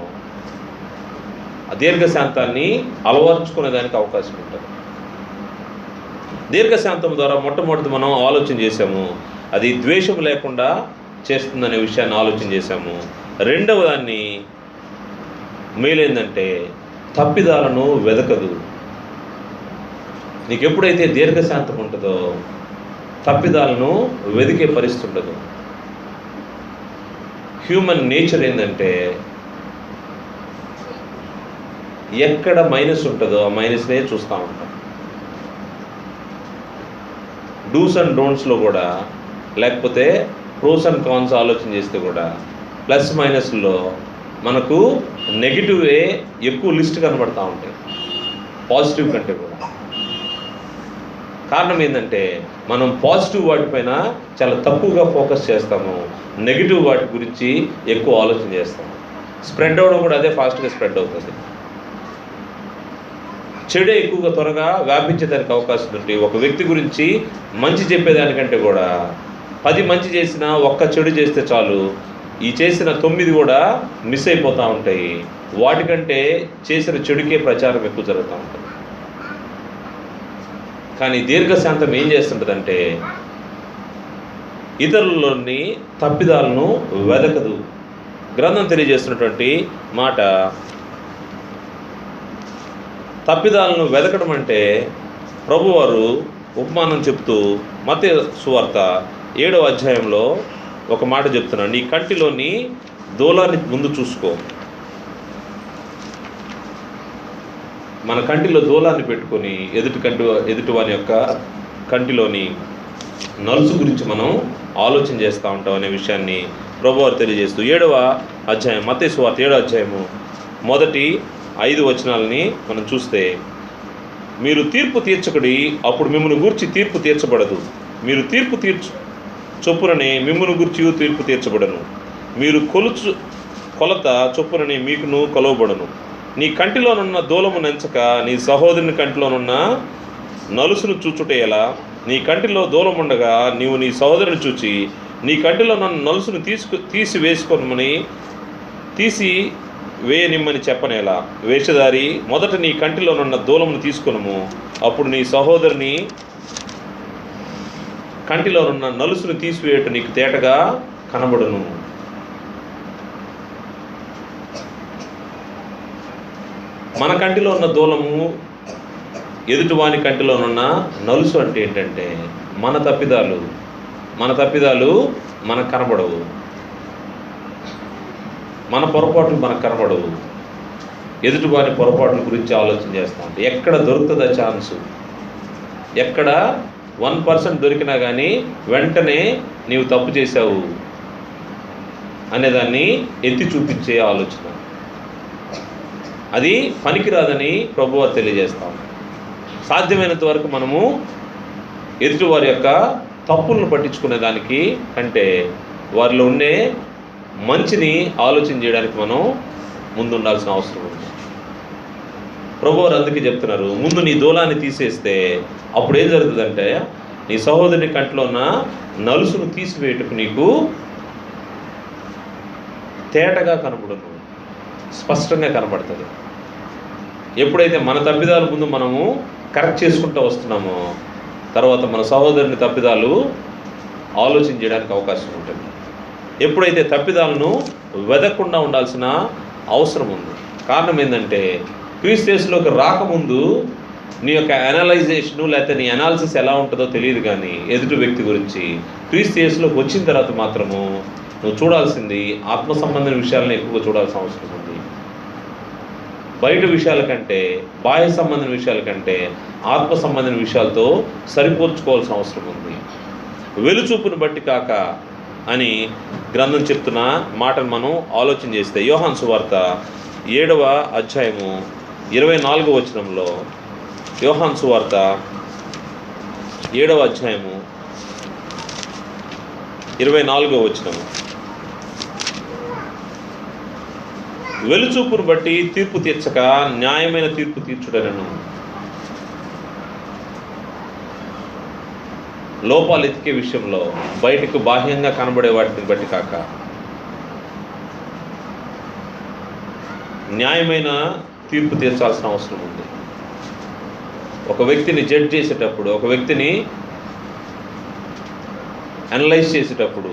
ఆ దీర్ఘశాంతాన్ని అలవర్చుకునే దానికి అవకాశం ఉంటుంది. దీర్ఘశాంతం ద్వారా మొట్టమొదటి మనం ఆలోచన చేసాము, అది ద్వేషం లేకుండా చేస్తుందనే విషయాన్ని ఆలోచన చేశాము. రెండవ దాన్ని మేలేందంటే తప్పిదాలను వెదకదు. నీకు ఎప్పుడైతే దీర్ఘశాంతం ఉంటుందో తప్పిదాలను వెదికే పరిస్థితి ఉండదు. హ్యూమన్ నేచర్ ఏంటంటే ఎక్కడ మైనస్ ఉంటుందో ఆ మైనస్నే చూస్తూ ఉంటాం. డూస్ అండ్ డోంట్స్లో కూడా, లేకపోతే ప్రోస్ అండ్ కాన్స్ ఆలోచన చేస్తే కూడా ప్లస్ మైనస్లో మనకు నెగిటివే ఎక్కువ లిస్ట్ కనబడతా ఉంటాయి పాజిటివ్ కంటే కూడా. కారణం ఏంటంటే మనం పాజిటివ్ వాటిపైన చాలా తక్కువగా ఫోకస్ చేస్తాము, నెగిటివ్ వాటి గురించి ఎక్కువ ఆలోచన చేస్తాము. స్ప్రెడ్ అవ్వడం కూడా అదే ఫాస్ట్గా స్ప్రెడ్ అవుతుంది. చెడే ఎక్కువగా త్వరగా వ్యాపించేదానికి అవకాశం ఉంటుంది. ఒక వ్యక్తి గురించి మంచి చెప్పేదానికంటే కూడా 10 మంచి చేసినా ఒక్క చెడు చేస్తే చాలు, ఈ చేసిన 9 కూడా మిస్ అయిపోతూ ఉంటాయి. వాటికంటే చేసిన చెడుకే ప్రచారం ఎక్కువ జరుగుతూ ఉంటుంది. కానీ దీర్ఘశాంతం ఏం చేస్తుంటుందంటే ఇతరులని తప్పిదాలను వెదకదు. గ్రంథం తెలియజేస్తున్నటువంటి మాట, తప్పిదాలను వెదకడం అంటే ప్రభువారు ఉపమానం చెప్తూ మత్తయి సువార్త 7వ అధ్యాయంలో ఒక మాట చెప్తున్నాడు. నీ కంటిలోని దూలాన్ని ముందు చూసుకో. మన కంటిలో దూలాన్ని పెట్టుకొని ఎదుటివాని యొక్క కంటిలోని నలుసు గురించి మనం ఆలోచన చేస్తూ ఉంటాం అనే విషయాన్ని ప్రభువారు తెలియజేస్తూ 7వ అధ్యాయం మత్తయి సువార్త 7వ అధ్యాయము మొదటి 5 వచనాలని మనం చూస్తే, మీరు తీర్పు తీర్చకుడి, అప్పుడు మిమ్మల్ని గూర్చి తీర్పు తీర్చబడదు. మీరు తీర్పు చొప్పుననే మిమ్మల్ని గూర్చి తీర్పు తీర్చబడను. మీరు కొలత చొప్పుననే మీకును కొలవబడను. నీ కంటిలోనున్న దూలము నెంచక నీ సహోదరుని కంటిలోనున్న నలుసును చూచుట ఎలా? నీ కంటిలో దూలముండగా నీవు నీ సహోదరుని చూచి నీ కంటిలో నన్ను నలుసును తీసి వేయనిమ్మని చెప్పనేలా? వేషధారి, మొదట నీ కంటిలోనున్న దూలమును తీసుకొనుము, అప్పుడు నీ సహోదరుని కంటిలోనున్న నలుసును తీసివేయటం నీకు తేటగా కనబడును. మన కంటిలో ఉన్న దూలము ఎదుటివాని కంటిలోనున్న నలుసు అంటే ఏంటంటే మన తప్పిదాలు మనకు కనబడవు, మన పొరపాట్లు మనకు కనబడవు. ఎదుటివాని పొరపాట్ల గురించి ఆలోచన చేస్తూ ఉంటాం. ఎక్కడ దొరుకుతుందా ఛాన్సు, ఎక్కడ 1% దొరికినా కానీ వెంటనే నీవు తప్పు చేశావు అనేదాన్ని ఎత్తి చూపించే ఆలోచన. అది పనికిరాదని ప్రభువు తెలియజేస్తాం. సాధ్యమైనంత వరకు మనము ఎదుటివారి యొక్క తప్పులను పట్టించుకునే దానికి కంటే వారిలో ఉండే మంచిని ఆలోచన చేయడానికి మనం ముందుండాల్సిన అవసరం ఉంది. ప్రభువారు అందుకే చెప్తున్నారు, ముందు నీ దూలాన్ని తీసేస్తే అప్పుడు ఏం జరుగుతుందంటే నీ సహోదరుని కంటిలో ఉన్న నలుసును తీసివేయటకు నీకు తేటగా కనబడును, స్పష్టంగా కనబడుతుంది. ఎప్పుడైతే మన తప్పిదాల ముందు మనము కరెక్ట్ చేసుకుంటూ వస్తున్నామో తర్వాత మన సహోదరుని తప్పిదాలు ఆలోచన చేయడానికి అవకాశం ఉంటుంది. ఎప్పుడైతే తప్పిదాలను వెదకుండా ఉండాల్సిన అవసరం ఉంది. కారణం ఏంటంటే క్రీస్తు యేసులోకి రాకముందు నీ యొక్క అనలైజేషను లేకపోతే నీ అనాలిసిస్ ఎలా ఉంటుందో తెలియదు, కానీ ఎదుటి వ్యక్తి గురించి క్రీస్తు యేసులోకి వచ్చిన తర్వాత మాత్రము నువ్వు చూడాల్సింది ఆత్మ సంబంధమైన విషయాలను ఎక్కువగా చూడాల్సిన అవసరం ఉంది. బయట విషయాల కంటే, బాహ్య సంబంధమైన విషయాల కంటే ఆత్మ సంబంధమైన విషయాలతో సరిపోల్చుకోవాల్సిన అవసరం ఉంది. వెలుచూపును బట్టి కాక అని గ్రంథం చెప్తున్న మాటను మనం ఆలోచన చేస్తే యోహాను సువార్త 7వ అధ్యాయము 24వ వచనంలో, యోహాను సువార్త 7వ అధ్యాయము 24వ వచనము, వెలుచూపును బట్టి తీర్పు తీర్చక న్యాయమైన తీర్పు తీర్చుడనను. లోపాలు ఎతికే విషయంలో బయటకు బాహ్యంగా కనబడే వాటిని బట్టి కాక న్యాయమైన తీర్పు తీర్చాల్సిన అవసరం ఉంది. ఒక వ్యక్తిని జడ్జ్ చేసేటప్పుడు, ఒక వ్యక్తిని అనలైజ్ చేసేటప్పుడు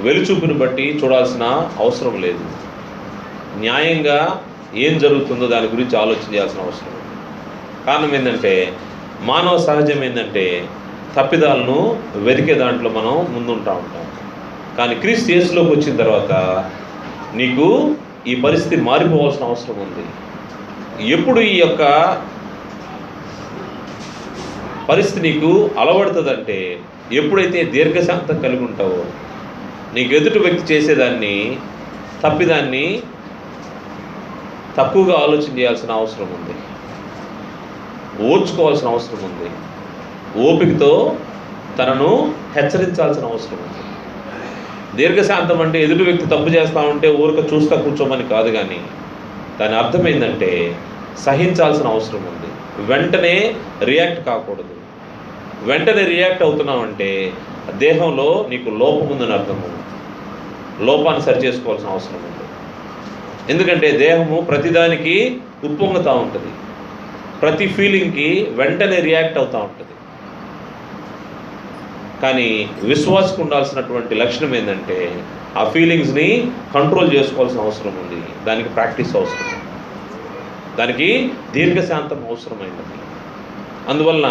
వెలుచూపుని బట్టి చూడాల్సిన అవసరం లేదు. న్యాయంగా ఏం జరుగుతుందో దాని గురించి ఆలోచన చేయాల్సిన అవసరం ఉంది. కారణం ఏంటంటే మానవ సహజం ఏంటంటే తప్పిదాలను వెతికే దాంట్లో మనం ముందుంటూ ఉంటాం. కానీ క్రీస్తు యేసులోకి వచ్చిన తర్వాత నీకు ఈ పరిస్థితి మారిపోవాల్సిన అవసరం ఉంది. ఎప్పుడు ఈ యొక్క పరిస్థితి నీకు అలవడుతుందంటే ఎప్పుడైతే దీర్ఘశాంతం కలిగి ఉంటావో, నీకు ఎదుటి వ్యక్తి చేసేదాన్ని తప్పిదాన్ని తక్కువగా ఆలోచన చేయాల్సిన అవసరం ఉంది, ఓర్చుకోవాల్సిన అవసరం ఉంది, ఓపికతో తనను హెచ్చరించాల్సిన అవసరం ఉంది. దీర్ఘశాంతం అంటే ఎదుటి వ్యక్తి తప్పు చేస్తూ ఉంటే ఊరిక చూస్తా కూర్చోమని కాదు, కానీ దాని అర్థం ఏంటంటే సహించాల్సిన అవసరం ఉంది. వెంటనే రియాక్ట్ కాకూడదు. వెంటనే రియాక్ట్ అవుతున్నామంటే దేహంలో నీకు లోపం ఉందని అర్థము. లోపాన్ని సరి చేసుకోవాల్సిన అవసరం ఉంది. ఎందుకంటే దేహము ప్రతిదానికి ఉప్పొంగుతూ ఉంటుంది, ప్రతి ఫీలింగ్కి వెంటనే రియాక్ట్ అవుతూ ఉంటుంది. కానీ విశ్వాసకు ఉండాల్సినటువంటి లక్షణం ఏంటంటే ఆ ఫీలింగ్స్ని కంట్రోల్ చేసుకోవాల్సిన అవసరం ఉంది. దానికి ప్రాక్టీస్ అవసరం, దానికి దీర్ఘశాంతం అవసరమైనది. అందువలన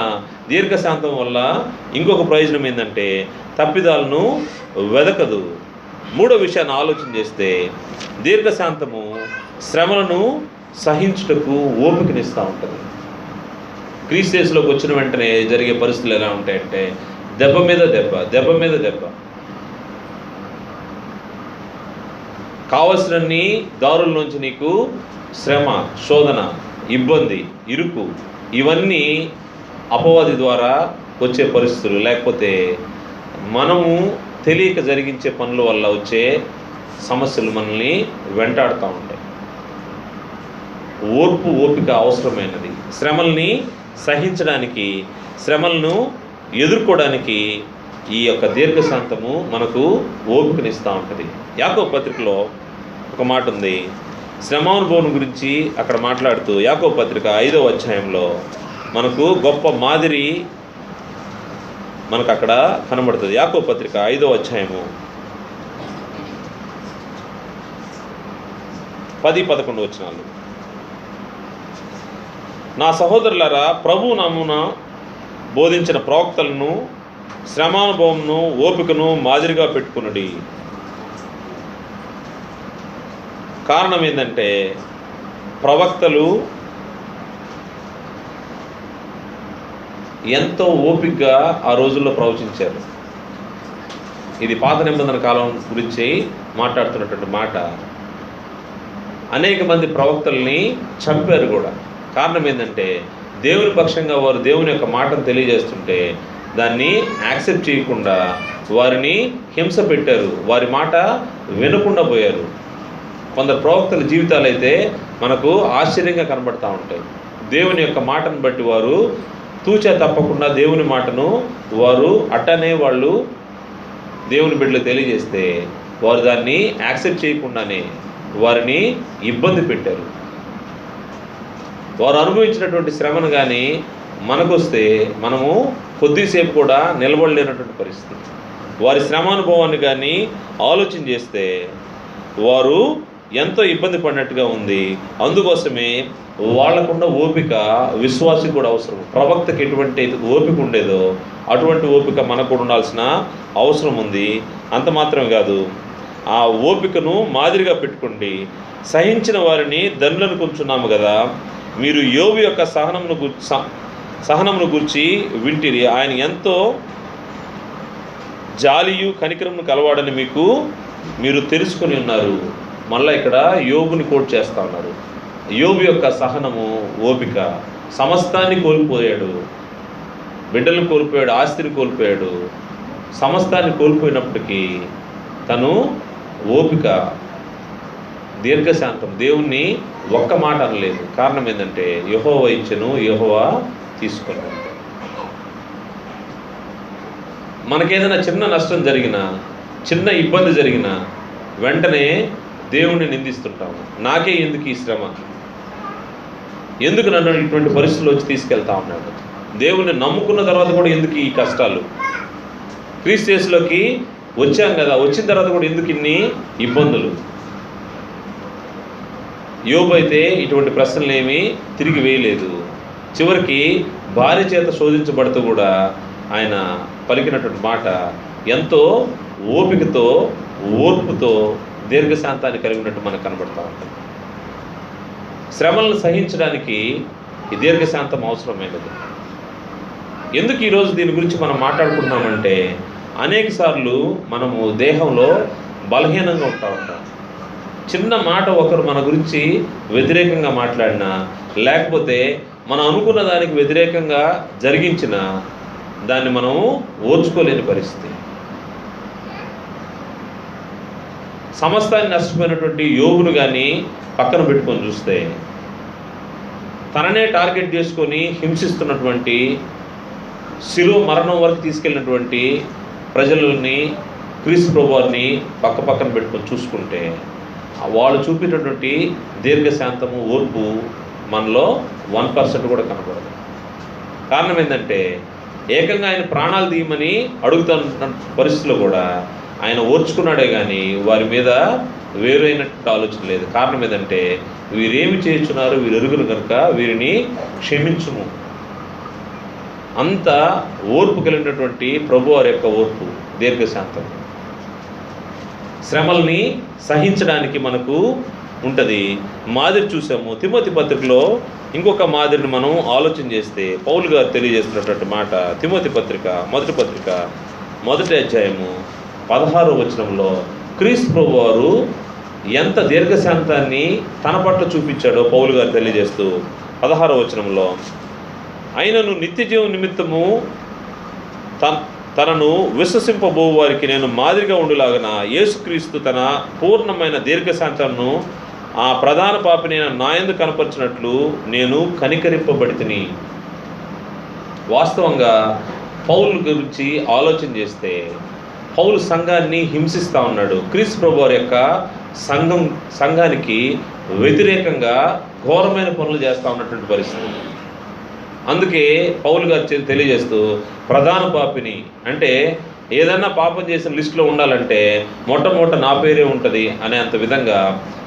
దీర్ఘశాంతం వల్ల ఇంకొక ప్రయోజనం ఏంటంటే తప్పిదాలను వెదకదు. మూడో విషయాన్ని ఆలోచన చేస్తే దీర్ఘశాంతము శ్రమలను సహించుటకు ఓపికనిస్తూ ఉంటుంది. క్రీస్తు యేసులోకి వచ్చిన వెంటనే జరిగే పరిస్థితులు ఎలా ఉంటాయంటే దెబ్బ మీద దెబ్బ, దెబ్బ మీద దెబ్బ. కావలసినన్ని దారుల్లోంచి నీకు శ్రమ, శోధన, ఇబ్బంది, ఇరుకు, ఇవన్నీ అపవాది ద్వారా వచ్చే పరిస్థితులు, లేకపోతే మనము తెలియక జరిగించే పనుల వల్ల వచ్చే సమస్యలు మనల్ని వెంటాడుతూ ఉంటాయి. ఓర్పు, ఓపిక అవసరమైనది. శ్రమల్ని సహించడానికి, శ్రమలను ఎదుర్కోవడానికి ఈ యొక్క దీర్ఘశాంతము మనకు ఓపికనిస్తూ ఉంటుంది. యాకోబు పత్రికలో ఒక మాట ఉంది, శ్రమానుభవం గురించి అక్కడ మాట్లాడుతూ యాకోబు పత్రిక 5వ అధ్యాయంలో మనకు గొప్ప మాదిరి మనకు అక్కడ కనబడుతుంది. యాకోబు పత్రిక 5వ అధ్యాయము 10-11 వచనాలు. నా సహోదరులారా, ప్రభు నామమున బోధించిన ప్రవక్తలను శ్రమానుభవంను ఓపికను మాదిరిగా పెట్టుకున్నది. కారణం ఏంటంటే ప్రవక్తలు ఎంతో ఓపికగా ఆ రోజుల్లో ప్రవచించారు. ఇది పాత నిబంధన కాలం గురించి మాట్లాడుతున్నటువంటి మాట. అనేక మంది ప్రవక్తల్ని చంపారు కూడా. కారణం ఏంటంటే దేవుని పక్షంగా వారు దేవుని యొక్క మాటను తెలియజేస్తుంటే దాన్ని యాక్సెప్ట్ చేయకుండా వారిని హింస పెట్టారు, వారి మాట వినకుండా పోయారు. కొందరు ప్రవక్తల జీవితాలు అయితే మనకు ఆశ్చర్యంగా కనబడుతూ ఉంటాయి. దేవుని యొక్క మాటను బట్టి వారు తూచా తప్పకుండా దేవుని మాటను వారు అట్టనే వాళ్ళు దేవుని బిడ్డలు తెలియజేస్తే వారు దాన్ని యాక్సెప్ట్ చేయకుండానే వారిని ఇబ్బంది పెట్టారు. వారు అనుభవించినటువంటి శ్రమను కానీ మనకొస్తే మనము కొద్దిసేపు కూడా నిలబడలేనటువంటి పరిస్థితి. వారి శ్రమానుభవాన్ని కానీ ఆలోచన చేస్తే వారు ఎంతో ఇబ్బంది పడినట్టుగా ఉంది. అందుకోసమే వాళ్ళకున్న ఓపిక విశ్వాసికి కూడా అవసరం. ప్రవక్తకి ఎటువంటి ఓపిక ఉండేదో అటువంటి ఓపిక మనకు కూడా ఉండాల్సిన అవసరం ఉంది. అంత మాత్రం కాదు, ఆ ఓపికను మాదిరిగా పెట్టుకోండి. సహించిన వారిని ధనులను కూర్చున్నాము కదా, మీరు యోబు యొక్క సహనమును గురించి వింటిరి. ఆయన ఎంతో జాలియు కనికరమును కలవాడని మీరు తెలుసుకొని ఉన్నారు. మళ్ళీ ఇక్కడ యోబుని కోట్ చేస్తూ ఉన్నారు. యోబు యొక్క సహనము, ఓపిక, సమస్తాన్ని కోల్పోయాడు, బిడ్డలను కోల్పోయాడు, ఆస్తిని కోల్పోయాడు, సమస్తాన్ని కోల్పోయినప్పటికీ తను ఓపిక, దీర్ఘశాంతం, దేవుణ్ణి ఒక్క మాట అనలేదు. కారణం ఏంటంటే యెహోవా ఇచ్చెను, యెహోవా తీసుకున్నాడు. మనకేదైనా చిన్న నష్టం జరిగినా, చిన్న ఇబ్బంది జరిగినా వెంటనే దేవుణ్ణి నిందిస్తుంటాము. నాకే ఎందుకు ఈ శ్రమ, ఎందుకు నన్ను ఇటువంటి పరిస్థితుల్లో వచ్చి తీసుకెళ్తా ఉన్నాడు, దేవుణ్ణి నమ్ముకున్న తర్వాత కూడా ఎందుకు ఈ కష్టాలు, క్రీస్తు యేసులోకి వచ్చాం కదా, వచ్చిన తర్వాత కూడా ఎందుకు ఇన్ని ఇబ్బందులు. యోబు అయితే ఇటువంటి ప్రశ్నలు ఏమీ తిరిగి వేయలేదు. చివరికి భార్య చేత శోధించబడుతూ కూడా ఆయన పలికినటువంటి మాట ఎంతో ఓపికతో, ఓర్పుతో, దీర్ఘశాంతాన్ని కలిగి ఉన్నట్టు మనకు కనబడుతూ ఉంటుంది. శ్రమలను సహించడానికి ఈ దీర్ఘశాంతం అవసరమైనది. ఎందుకు ఈరోజు దీని గురించి మనం మాట్లాడుకుంటున్నామంటే, అనేక సార్లు మనము దేహంలో బలహీనంగా ఉంటాం. చిన్న మాట ఒకరు మన గురించి వ్యతిరేకంగా మాట్లాడినా, లేకపోతే మనం అనుకున్న దానికి వ్యతిరేకంగా జరిగించిన దాన్ని మనం ఓర్చుకోలేని పరిస్థితి. సమస్తాన్ని నష్టపోయినటువంటి యోబును కానీ పక్కన పెట్టుకొని చూస్తే, తననే టార్గెట్ చేసుకొని హింసిస్తున్నటువంటి, శిలువ మరణం వరకు తీసుకెళ్ళినటువంటి ప్రజలని, క్రీస్తు ప్రభువారిని పక్కన పెట్టుకొని చూసుకుంటే, వాళ్ళు చూపినటువంటి దీర్ఘశాంతము, ఓర్పు మనలో 1% కూడా కనబడదు. కారణం ఏంటంటే, ఏకంగా ఆయన ప్రాణాలు తీయమని అడుగుతున్న పరిస్థితుల్లో కూడా ఆయన ఓర్చుకున్నాడే కానీ వారి మీద వేరైనటువంటి ఆలోచన లేదు. కారణం ఏంటంటే, వీరేమి చేయుచున్నారు, వీరు ఎరుగురు కనుక వీరిని క్షమించుము. అంత ఓర్పు కలిగినటువంటి ప్రభువారి యొక్క ఓర్పు, దీర్ఘశాంతం, శ్రమల్ని సహించడానికి మనకు ఉంటుంది. మాదిరి చూసాము. తిమోతి పత్రికలో ఇంకొక మాదిరిని మనం ఆలోచన చేస్తే, పౌలు గారు తెలియజేస్తున్నటువంటి మాట, తిమోతి పత్రిక మొదటి అధ్యాయము 16వ వచనంలో క్రీస్తు ప్రభువారు ఎంత దీర్ఘశాంతాన్ని తన పట్ల చూపించాడో పౌలు గారు తెలియజేస్తూ 16వ వచనంలో, అయినను నిత్య జీవం నిమిత్తము తనను విశ్వసింపబో వారికి నేను మాదిరిగా ఉండులాగన యేసుక్రీస్తు తన పూర్ణమైన దీర్ఘశాంతాన్ని ఆ ప్రధాన పాపినైన నాయందు కనపరిచినట్లు నేను కనికరింపబడితిని. వాస్తవంగా పౌలు గురించి ఆలోచన చేస్తే, పౌలు సంఘాన్ని హింసిస్తూ ఉన్నాడు. క్రీస్తు ప్రభువారి యొక్క సంఘానికి వ్యతిరేకంగా ఘోరమైన పనులు చేస్తూ ఉన్నటువంటి పరిస్థితి. అందుకే పౌలు గారు తెలియజేస్తూ, ప్రధాన పాపిని అంటే ఏదన్నా పాపం చేసిన లిస్టులో ఉండాలంటే మొట్టమొదట నా పేరే ఉంటుంది అనే అంత విధంగా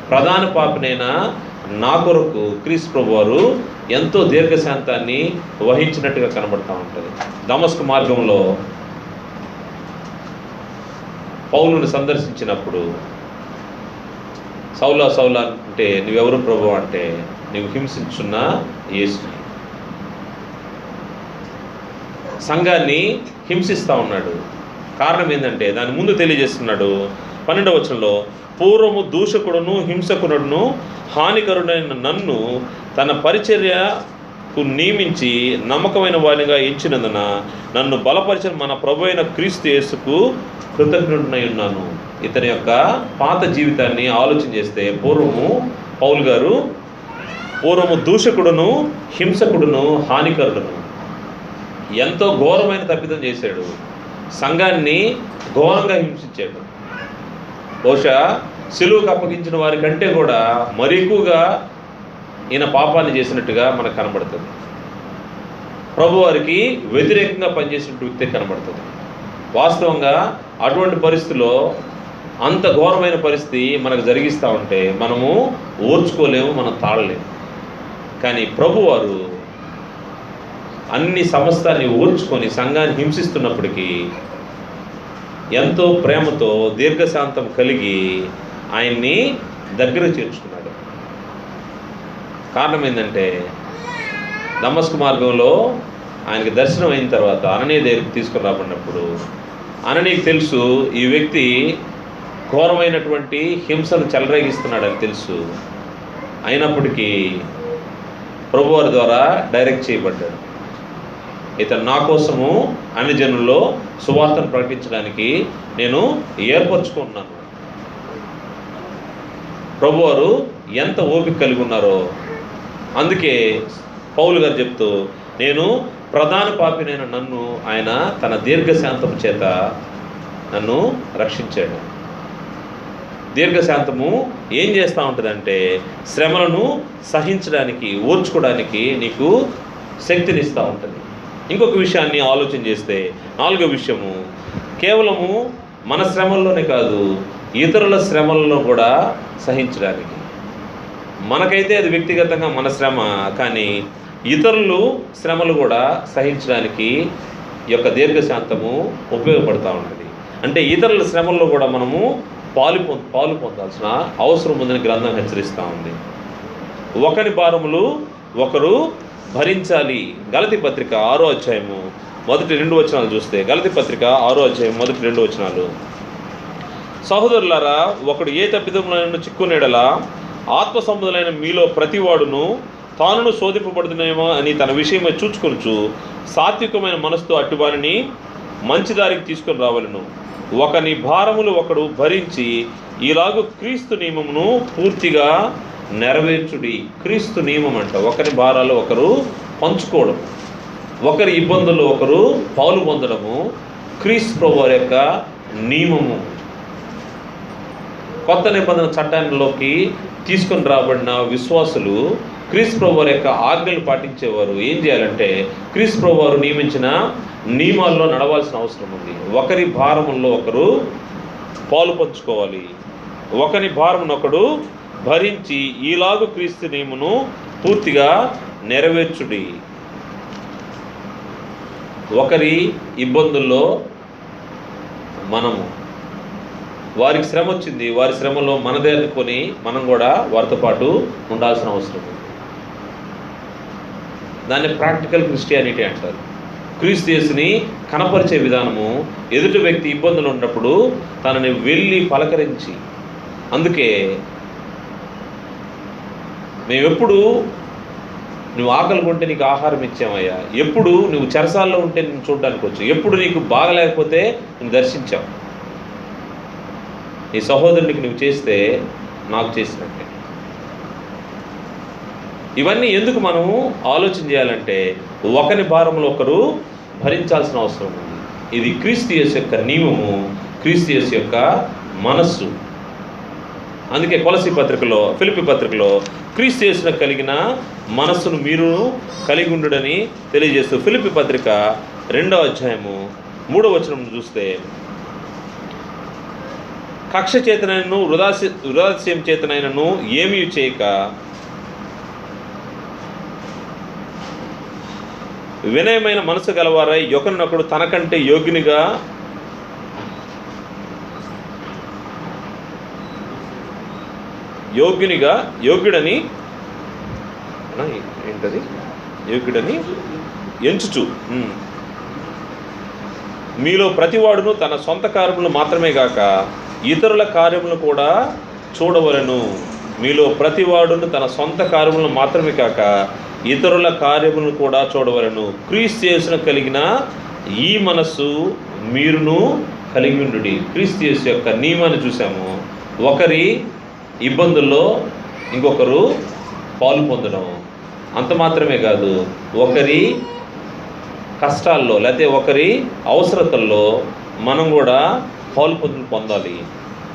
ప్రధాన పాపినైనా నా కొరకు క్రీస్తు ప్రభువారు ఎంతో దీర్ఘశాంతాన్ని వహించినట్టుగా కనబడుతూ ఉంటుంది. దమస్కు మార్గంలో పౌలుని సందర్శించినప్పుడు, సౌలా అంటే నువ్వెవరు ప్రభు అంటే, నువ్వు హింసించున్న యేసుని. సంఘాన్ని హింసిస్తూ ఉన్నాడు. కారణం ఏంటంటే, దాని ముందు తెలియజేస్తున్నాడు 12వ వచనంలో, పూర్వము దూషకుడును హింసకుడును హానికరుడైన నన్ను తన పరిచర్యకు నియమించి నమ్మకమైన వారిగా ఎంచినందున నన్ను బలపరిచిన మన ప్రభు అయిన క్రీస్తు యేసుకు కృతజ్ఞుడనై ఉన్నాను. ఇతని యొక్క పాత జీవితాన్ని ఆలోచన చేస్తే, పౌలు గారు పూర్వము దూషకుడును హింసకుడును హానికరుడును, ఎంతో ఘోరమైన తప్పిదం చేశాడు. సంఘాన్ని ఘోరంగా హింసించాడు. బహుశా సిలువకు అప్పగించిన వారి కంటే కూడా మరి ఎక్కువగా ఈయన పాపాన్ని చేసినట్టుగా మనకు కనబడుతుంది. ప్రభువారికి వ్యతిరేకంగా పనిచేసిన వ్యక్తి కనబడుతుంది. వాస్తవంగా అటువంటి పరిస్థితిలో, అంత ఘోరమైన పరిస్థితి మనకు జరిగిస్తూ ఉంటే మనము ఓర్చుకోలేము, మనం తాళలేము. కానీ ప్రభువారు అన్ని సమస్తాన్ని ఓర్చుకొని సంఘాన్ని హింసిస్తున్నప్పటికీ ఎంతో ప్రేమతో దీర్ఘశాంతం కలిగి ఆయన్ని దగ్గర చేర్చుకున్నాడు. కారణం ఏంటంటే, దమస్కు మార్గంలో ఆయనకి దర్శనం అయిన తర్వాత అననీయ దగ్గరికి తీసుకుని రాబడినప్పుడు అననీకి తెలుసు ఈ వ్యక్తి ఘోరమైనటువంటి హింసను చెలరేగిస్తున్నాడని తెలుసు. అయినప్పటికీ ప్రభువారి ద్వారా డైరెక్ట్ చేయబడ్డాడు. ఇతను నా కోసము అన్ని జనుల్లో సువార్తను ప్రకటించడానికి నేను ఏర్పరచుకున్నాను. ప్రభువారు ఎంత ఓపిక కలిగి ఉన్నారో అందుకే పౌలు గారు చెప్తూ, నేను ప్రధాన పాపినైన నన్ను ఆయన తన దీర్ఘశాంతము చేత నన్ను రక్షించాడు. దీర్ఘశాంతము ఏం చేస్తూ ఉంటుందంటే, శ్రమలను సహించడానికి, ఓర్చుకోవడానికి నీకు శక్తినిస్తూ ఉంటుంది. ఇంకొక విషయాన్ని ఆలోచన చేస్తే, 4వ విషయము, కేవలము మన శ్రమల్లోనే కాదు, ఇతరుల శ్రమల్లో కూడా సహించడానికి. మనకైతే అది వ్యక్తిగతంగా మన శ్రమ, కానీ ఇతరులు శ్రమలు కూడా సహించడానికి ఈ యొక్క దీర్ఘశాంతము ఉపయోగపడుతూ ఉంటుంది. అంటే ఇతరుల శ్రమల్లో కూడా మనము పాలు పొందాల్సిన అవసరం ఉందని గ్రంథం హెచ్చరిస్తూ ఉంది. ఒకరి భారములు ఒకరు భరించాలి. గలతీ పత్రిక 6వ అధ్యాయము మొదటి 2 వచనాలు చూస్తే, గలతీ పత్రిక 6వ అధ్యాయం మొదటి 2 వచనాలు, సహోదరులారా, ఒకడు ఏ తప్పిదములను చిక్కునేడలా ఆత్మ సంబంధులైన మీలో ప్రతివాడును తానును శోధింపబడుతున్నాయేమో అని తన విషయమై చూచుకొనుచు సాత్వికమైన మనసుతో అట్టివారిని మంచి దారికి తీసుకొని రావాలను. ఒకని భారములు ఒకడు భరించి ఇలాగూ క్రీస్తు నియమమును పూర్తిగా నెరవేర్చుడి. క్రీస్తు నియమం అంట ఒకరి భారాలు ఒకరు పంచుకోవడం, ఒకరి ఇబ్బందులు ఒకరు పాలు పొందడము క్రీస్తు ప్రభువారి యొక్క నియమము. కొత్త నిబంధన చట్టానికి తీసుకొని రాబడిన విశ్వాసులు క్రీస్తు ప్రభువారి యొక్క ఆజ్ఞలు పాటించేవారు. ఏం చేయాలంటే క్రీస్తు ప్రభువారు నియమించిన నియమాల్లో నడవాల్సిన అవసరం ఉంది. ఒకరి భారముల్లో ఒకరు పాలు పంచుకోవాలి. ఒకరి భారమునొకడు భరించి ఈలాగు క్రీస్తు నియమును పూర్తిగా నెరవేర్చుడి. ఒకరి ఇబ్బందుల్లో మనము, వారికి శ్రమ వచ్చింది, వారి శ్రమలో మనదే అనుకొని మనం కూడా వారితో పాటు ఉండాల్సిన అవసరం ఉంది. దాన్ని ప్రాక్టికల్ క్రిస్టియానిటీ అంటారు. క్రీస్తు యేసుని కనపరిచే విధానము, ఎదుటి వ్యక్తి ఇబ్బందులు ఉన్నప్పుడు తనని వెళ్ళి పలకరించి. అందుకే మేమెప్పుడు నువ్వు ఆకలి కొంటే నీకు ఆహారం ఇచ్చామయ్యా, ఎప్పుడు నువ్వు చెరసాల్లో ఉంటే నేను చూడడానికి వచ్చు, ఎప్పుడు నీకు బాగలేకపోతే నేను దర్శించాం. నీ సహోదరునికి నువ్వు చేస్తే నాకు చేసినట్టే. ఇవన్నీ ఎందుకు మనము ఆలోచన చేయాలంటే ఒకరి భారంలో ఒకరు భరించాల్సిన అవసరం ఉంది. ఇది క్రీస్తు యేసు యొక్క నియమము, క్రీస్తు యేసు యొక్క మనస్సు. అందుకే కొలసీ పత్రికలో, ఫిలిప్పీ పత్రికలో క్రీస్తు యేసును కలిగిన మనస్సును మీరు కలిగి ఉండుడని తెలియజేస్తూ ఫిలిప్పీ పత్రిక 2వ అధ్యాయము 3వ వచనం చూస్తే, కక్ష చేతనైనను వృధాస్యం చేతనైనను ఏమీ చేయక వినయమైన మనసు గలవారై ఒకరినొకడు తనకంటే యోగ్యుడని ఎంచుచు మీలో ప్రతివాడును తన సొంత కార్యములు మాత్రమే గాక ఇతరుల కార్యములు కూడా చూడవలెను. మీలో ప్రతివాడును తన సొంత కార్యములను మాత్రమే కాక ఇతరుల కార్యములను కూడా చూడవలెను. క్రీస్తు యేసును కలిగిన ఈ మనస్సు మీరును కలిగి ఉండుడి. క్రీస్తు యేసు యొక్క నియమాన్ని చూసాము. ఒకరి ఇబ్బందుల్లో ఇంకొకరు పాలు పొందడం, అంత మాత్రమే కాదు, ఒకరి కష్టాల్లో లేకపోతే ఒకరి అవసరతల్లో మనం కూడా పాలు పొందాలి.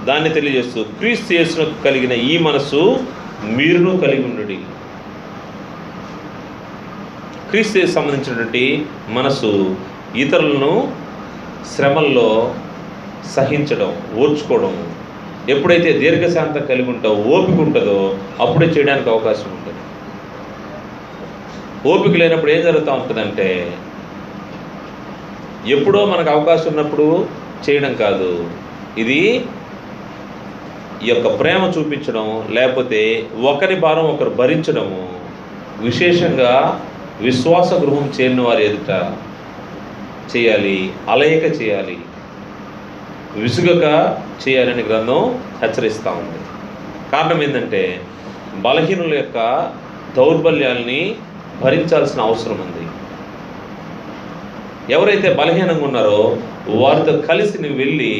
దాన్ని తెలియజేస్తూ క్రీస్తు యేసును కలిగిన ఈ మనస్సు మీరును కలిగి ఉండుడి. క్రీస్తు యేసుకు సంబంధించినటువంటి మనసు ఇతరులను శ్రమల్లో సహించడం, ఓర్చుకోవడం. ఎప్పుడైతే దీర్ఘశాంతం కలిగి ఉంటావో, ఓపిక ఉంటుందో అప్పుడే చేయడానికి అవకాశం ఉంటుంది. ఓపిక లేనప్పుడు ఏం జరుగుతూ ఉంటుందంటే ఎప్పుడో మనకు అవకాశం ఉన్నప్పుడు చేయడం కాదు, ఇది ఈ యొక్క ప్రేమ చూపించడం, లేకపోతే ఒకరి భారం ఒకరు భరించడము. విశేషంగా విశ్వాస గృహం చేరిన వారి ఎదుట చేయాలి, అలయక చేయాలి, విసుగక చేయాలని గ్రంథం హెచ్చరిస్తూ ఉంది. కారణం ఏంటంటే బలహీనుల యొక్క దౌర్బల్యాల్ని భరించాల్సిన అవసరం ఉంది. ఎవరైతే బలహీనంగా ఉన్నారో వారితో కలిసి నువ్వు వెళ్ళి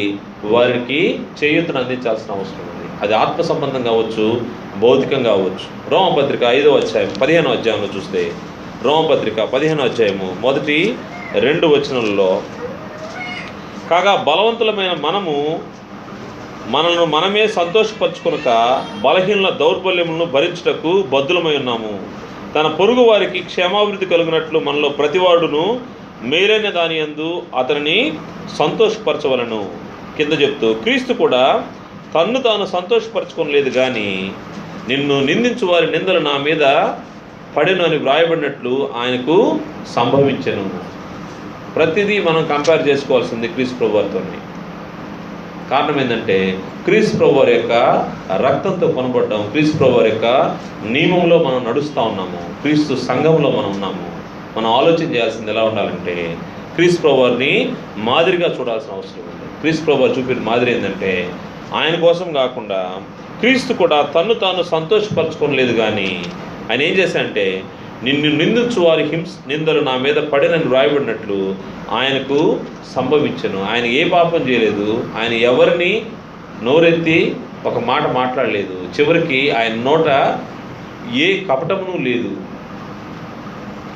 వారికి చేయూతను అందించాల్సిన అవసరం ఉంది. అది ఆత్మ సంబంధం కావచ్చు, భౌతికంగా కావచ్చు. రోమపత్రిక 5వ అధ్యాయం 15వ అధ్యాయంలో చూస్తే, రోమపత్రిక 15వ అధ్యాయము మొదటి 2 వచనంలో, కాగా బలవంతులమైన మనము మనల్ని మనమే సంతోషపరచుకొనక బలహీనుల దౌర్బల్యములను భరించుటకు బద్దులమై ఉన్నాము. తన పొరుగు వారికి క్షేమాభివృద్ధి కలుగునట్లు మనలో ప్రతివాడును మేలైన దాని యందు అతనిని సంతోషపరచవలను. కింద చెప్తూ, క్రీస్తు కూడా తన్ను తాను సంతోషపరచుకోలేదు కానీ నిన్ను నిందించు వారి నిందలు నా మీద పడెను అని వ్రాయబడినట్లు ఆయనకు సంభవించెను. ప్రతిదీ మనం కంపేర్ చేసుకోవాల్సింది క్రీస్తు ప్రభువారితో. కారణం ఏంటంటే క్రీస్తు ప్రభువారి యొక్క రక్తంతో కొనబడ్డాము, క్రీస్తు ప్రభువారి యొక్క నియమంలో మనం నడుస్తూ ఉన్నాము, క్రీస్తు సంఘంలో మనం ఉన్నాము. మనం ఆలోచన చేయాల్సింది ఎలా ఉండాలంటే క్రీస్తు ప్రభువారిని మాదిరిగా చూడాల్సిన అవసరం ఉంది. క్రీస్తు ప్రభువారు చూపిన మాదిరి ఏంటంటే ఆయన కోసం కాకుండా క్రీస్తు కూడా తన్ను తాను సంతోషపరచుకోలేదు, కానీ ఆయన ఏం చేశాడంటే నిన్ను నిందించు వారి నిందలు నా మీద పడినని వ్రాయబడినట్లు ఆయనకు సంభవించను. ఆయన ఏ పాపం చేయలేదు, ఆయన ఎవరిని నోరెత్తి ఒక మాట మాట్లాడలేదు, చివరికి ఆయన నోట ఏ కపటమును లేదు.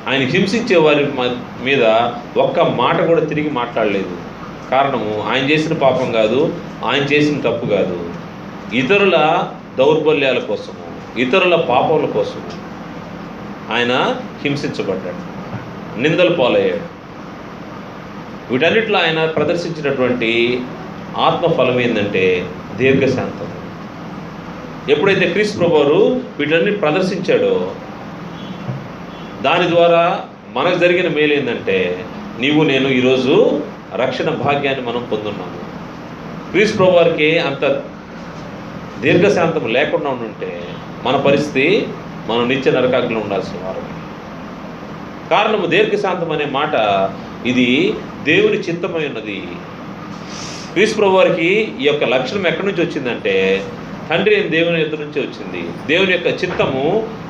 ఆయన హింసించే వారి మీద ఒక్క మాట కూడా తిరిగి మాట్లాడలేదు. కారణము ఆయన చేసిన పాపం కాదు, ఆయన చేసిన తప్పు కాదు, ఇతరుల దౌర్బల్యాల కోసము, ఇతరుల పాపముల కోసము ఆయన హింసించబడ్డాడు, నిందలు పాలయ్యాడు. వీటన్నిటిలో ఆయన ప్రదర్శించినటువంటి ఆత్మఫలం ఏంటంటే దీర్ఘశాంతం. ఎప్పుడైతే క్రీస్తు ప్రభువారు వీటన్నిటి ప్రదర్శించాడో దాని ద్వారా మనకు జరిగిన మేలు ఏంటంటే నీవు నేను ఈరోజు రక్షణ భాగ్యాన్ని మనం పొందున్నాము. క్రీస్తు ప్రభువారికి అంత దీర్ఘశాంతం లేకుండా ఉంటే మన పరిస్థితి మనం నిత్య నరకాగ్నిలో ఉండాల్సిన వారు. కారణము దీర్ఘశాంతం అనే మాట ఇది దేవుని చిత్తమై ఉన్నది. క్రీస్తు ప్రభువారికి ఈ యొక్క లక్షణం ఎక్కడి నుంచి వచ్చిందంటే తండ్రి అయిన దేవుని ఎదురు నుంచి వచ్చింది. దేవుని యొక్క చిత్తము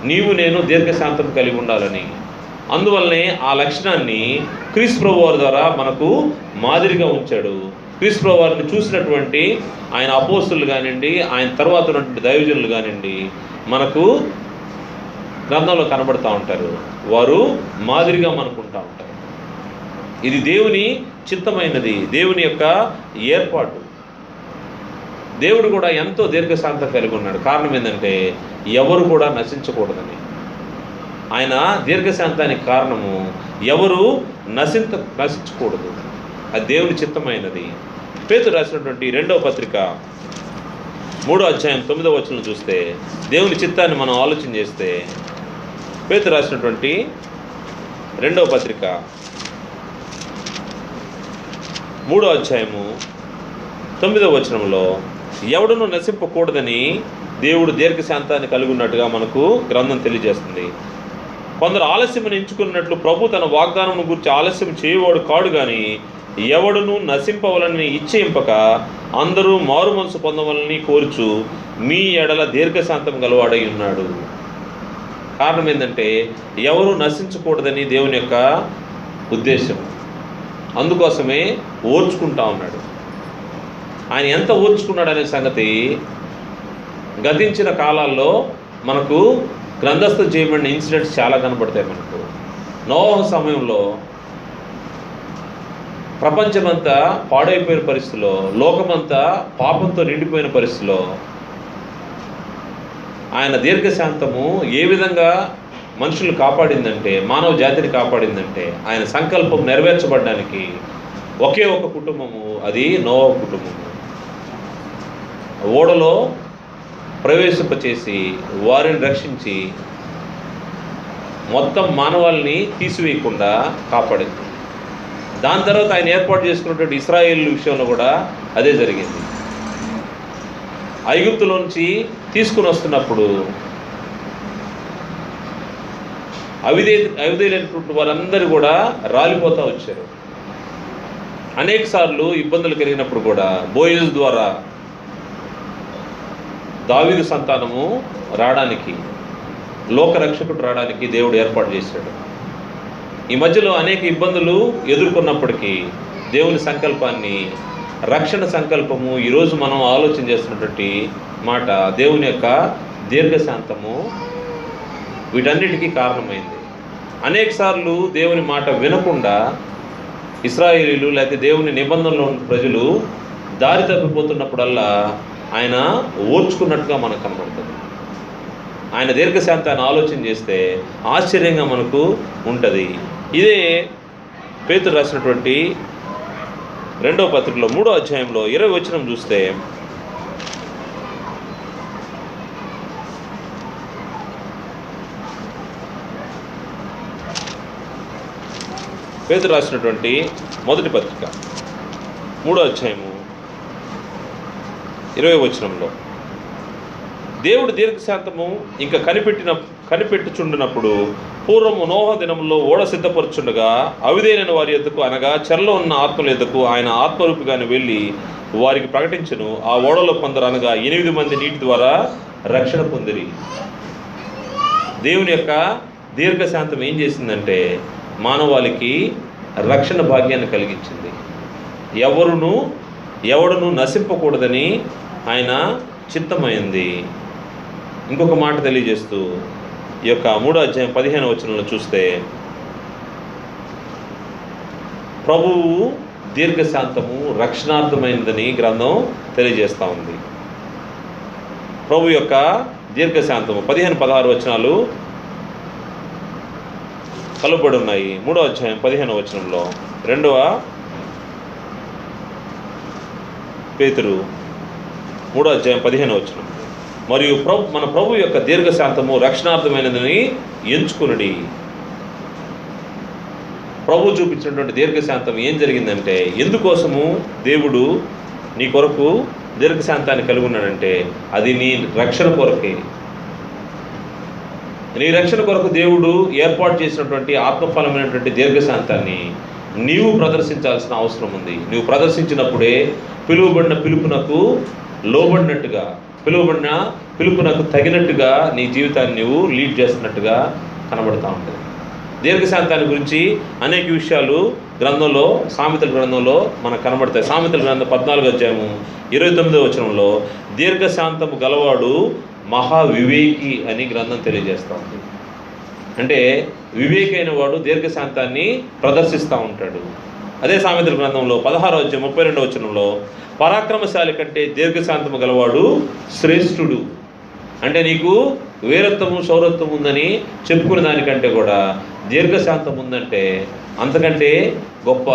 నీవు నేను దీర్ఘశాంతం కలిగి ఉండాలని. అందువల్లనే ఆ లక్షణాన్ని క్రీస్తు ప్రభువారి ద్వారా మనకు మాదిరిగా ఉంచాడు. క్రీస్తు ప్రభువారిని చూసినటువంటి ఆయన అపోస్తులు కానివ్వండి, ఆయన తర్వాత ఉన్నటువంటి దైవజనులు కానివ్వండి మనకు గ్రంథంలో కనబడుతూ ఉంటారు. వారు మాదిరిగా మనకుంటూ ఉంటారు. ఇది దేవుని చిత్తమైనది, దేవుని యొక్క ఏర్పాటు. దేవుడు కూడా ఎంతో దీర్ఘశాంతం కలిగి ఉన్నాడు. కారణం ఏంటంటే ఎవరు కూడా నశించకూడదని. ఆయన దీర్ఘశాంతానికి కారణము ఎవరు నశించకూడదు, అది దేవుని చిత్తమైనది. పేతురు రాసినటువంటి 2వ పత్రిక 3వ అధ్యాయం 9వ వచనం చూస్తే దేవుని చిత్తాన్ని మనం ఆలోచన చేస్తే పేతురు రాసినటువంటి 2వ పత్రిక 3వ అధ్యాయము 9వ వచనంలో ఎవడును నశింపకూడదని దేవుడు దీర్ఘశాంతాన్ని కలిగి ఉన్నట్టుగా మనకు గ్రంథం తెలియజేస్తుంది. కొందరు ఆలస్యం ఎంచుకున్నట్లు ప్రభు తన వాగ్దానం గురించి ఆలస్యం చేయవాడు కాడు, కానీ ఎవడును నశింపవలని ఇచ్చేయింపక అందరూ మారు మనసు పొందవలని కోరుచు మీ ఎడల దీర్ఘశాంతం గలవాడై ఉన్నాడు. కారణం ఏంటంటే ఎవరు నశించకూడదని దేవుని యొక్క ఉద్దేశం. అందుకోసమే ఓర్చుకుంటా ఉన్నాడు. ఆయన ఎంత ఓర్చుకున్నాడు అనే సంగతి గతించిన కాలాల్లో మనకు గ్రంథస్థం చేయబడిన ఇన్సిడెంట్స్ చాలా కనబడతాయి. మనకు నోహ సమయంలో ప్రపంచమంతా పాడైపోయిన పరిస్థితిలో, లోకమంతా పాపంతో నిండిపోయిన పరిస్థితిలో ఆయన దీర్ఘశాంతము ఏ విధంగా మనుషులు కాపాడిందంటే, మానవ జాతిని కాపాడిందంటే ఆయన సంకల్పం నెరవేర్చబడడానికి ఒకే ఒక కుటుంబము, అది నోహ కుటుంబము. ఓడలో ప్రవేశింపచేసి వారిని రక్షించి మొత్తం మానవాళిని తీసివేయకుండా కాపాడింది. దాని తర్వాత ఆయన ఏర్పాటు చేసుకున్నటువంటి ఇశ్రాయేల్ విషయంలో కూడా అదే జరిగింది. ఐగుప్తులోంచి తీసుకుని వస్తున్నప్పుడు అవిధేయులైనటువంటి వారందరూ కూడా రాలిపోతూ వచ్చారు. అనేక సార్లు ఇబ్బందులు కలిగినప్పుడు కూడా బోయజు ద్వారా దావీదు సంతానము రావడానికి, లోకరక్షకుడు రావడానికి దేవుడు ఏర్పాటు చేశాడు. ఈ మధ్యలో అనేక ఇబ్బందులు ఎదుర్కొన్నప్పటికీ దేవుని సంకల్పాన్ని, రక్షణ సంకల్పము ఈరోజు మనం ఆలోచన చేస్తున్నటువంటి మాట దేవుని యొక్క దీర్ఘశాంతము వీటన్నిటికీ కారణమైంది. అనేక సార్లు దేవుని మాట వినకుండా ఇశ్రాయేలీలు లేకపోతే దేవుని నిబంధనలో ఉన్న ప్రజలు దారి తప్పిపోతున్నప్పుడల్లా ఆయన ఓర్చుకున్నట్టుగా మనకు కనబడుతుంది. ఆయన దీర్ఘశాంతాన్ని ఆలోచన చేస్తే ఆశ్చర్యంగా మనకు ఉంటుంది. ఇదే పేతురు రాసినటువంటి 2వ పత్రికలో 3వ అధ్యాయంలో 20వ వచనం చూస్తే పేతురు రాసినటువంటి మొదటి పత్రిక 3వ అధ్యాయము 20వ వచనంలో, దేవుడు దీర్ఘశాంతము ఇంకా కనిపెట్టుచుండినప్పుడు పూర్వము నోహ దినంలో ఓడ సిద్ధపరచుండగా అవిధేయులైన వారి యొద్దకు, అనగా చెరలో ఉన్న ఆత్మల యొద్దకు ఆయన ఆత్మరూపిగాని వెళ్ళి వారికి ప్రకటించును. ఆ ఓడలో కొందరు, అనగా 8 మంది నీటి ద్వారా రక్షణ పొందిరి. దేవుని యొక్క దీర్ఘశాంతం ఏం చేసిందంటే మానవాళికి రక్షణ భాగ్యాన్ని కలిగించింది. ఎవడును నశింపకూడదని ఆయన చిత్తమైంది. ఇంకొక మాట తెలియజేస్తూ ఈ యొక్క 3వ అధ్యాయం 15వ వచనంలో చూస్తే, ప్రభువు దీర్ఘశాంతము రక్షణార్థమైనదని గ్రంథం తెలియజేస్తూ ఉంది. ప్రభు యొక్క దీర్ఘశాంతము 15-16 వచనాలు కలుపబడి ఉన్నాయి. 3వ అధ్యాయం 15వ వచనంలో, 2వ పేతురు 3వ అధ్యాయం 15వ వచనం, మరియు మన ప్రభు యొక్క దీర్ఘశాంతము రక్షణార్థమైనదని ఎంచుకునుడి. ప్రభు చూపించినటువంటి దీర్ఘశాంతం ఏం జరిగిందంటే, ఎందుకోసము దేవుడు నీ కొరకు దీర్ఘశాంతాన్ని కలిగి ఉన్నాడంటే అది నీ రక్షణ కొరకే. నీ రక్షణ కొరకు దేవుడు ఏర్పాటు చేసినటువంటి ఆత్మఫలమైనటువంటి దీర్ఘశాంతాన్ని నీవు ప్రదర్శించాల్సిన అవసరం ఉంది. నువ్వు ప్రదర్శించినప్పుడే పిలువబడిన పిలుపునకు లోబడినట్టుగా, పిలువబడిన పిలుపునకు తగినట్టుగా నీ జీవితాన్ని నువ్వు లీడ్ చేస్తున్నట్టుగా కనబడుతూ ఉంటుంది. దీర్ఘశాంతాన్ని గురించి అనేక విషయాలు గ్రంథంలో, సామెతల గ్రంథంలో మనకు కనబడతాయి. సామెతల గ్రంథం 14వ అధ్యాయము 29వ వచనంలో దీర్ఘశాంతము గలవాడు మహావివేకి అని గ్రంథం తెలియజేస్తూ ఉంది. అంటే వివేకి అయిన వాడు దీర్ఘశాంతాన్ని ప్రదర్శిస్తూ ఉంటాడు. అదే సామెతల గ్రంథంలో 16వ అధ్యాయం 32వ వచనంలో పరాక్రమశాలి కంటే దీర్ఘశాంతము గలవాడు శ్రేష్ఠుడు. అంటే నీకు వీరత్వము శౌరత్వం ఉందని చెప్పుకునే దానికంటే కూడా దీర్ఘశాంతం ఉందంటే అంతకంటే గొప్ప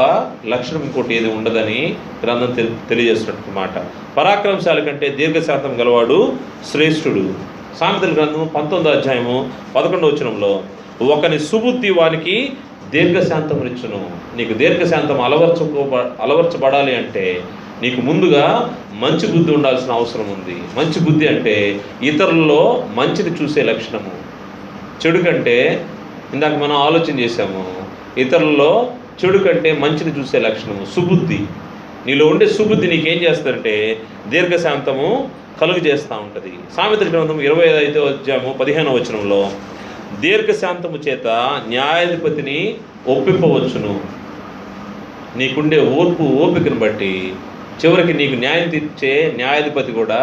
లక్షణం ఇంకోటి ఏది ఉండదని గ్రంథం తెలియజేస్తున్నట్టు మాట. పరాక్రమశాలి కంటే దీర్ఘశాంతం గలవాడు శ్రేష్ఠుడు. సామెతల గ్రంథం 19వ అధ్యాయము 11వ వచనంలో, ఒకని సుబుద్ధి వానికి దీర్ఘశాంతమునిచ్చును. నీకు దీర్ఘశాంతం అలవర్చబడాలి అంటే నీకు ముందుగా మంచి బుద్ధి ఉండాల్సిన అవసరం ఉంది. మంచి బుద్ధి అంటే ఇతరులలో మంచిని చూసే లక్షణము. చెడు కంటే, ఇందాక మనం ఆలోచన చేశాము, ఇతరులలో చెడు కంటే మంచిని చూసే లక్షణము సుబుద్ధి. నీలో ఉండే సుబుద్ధి నీకేం చేస్తుందంటే దీర్ఘశాంతము కలుగు చేస్తూ ఉంటుంది. సామెతల గ్రంథం 25వ అధ్యాయము 15వ వచనంలో, దీర్ఘశాంతము చేత న్యాయాధిపతిని ఒప్పింపవచ్చును. నీకుండే ఓపికను బట్టి చివరికి నీకు న్యాయం తీర్చే న్యాయాధిపతి కూడా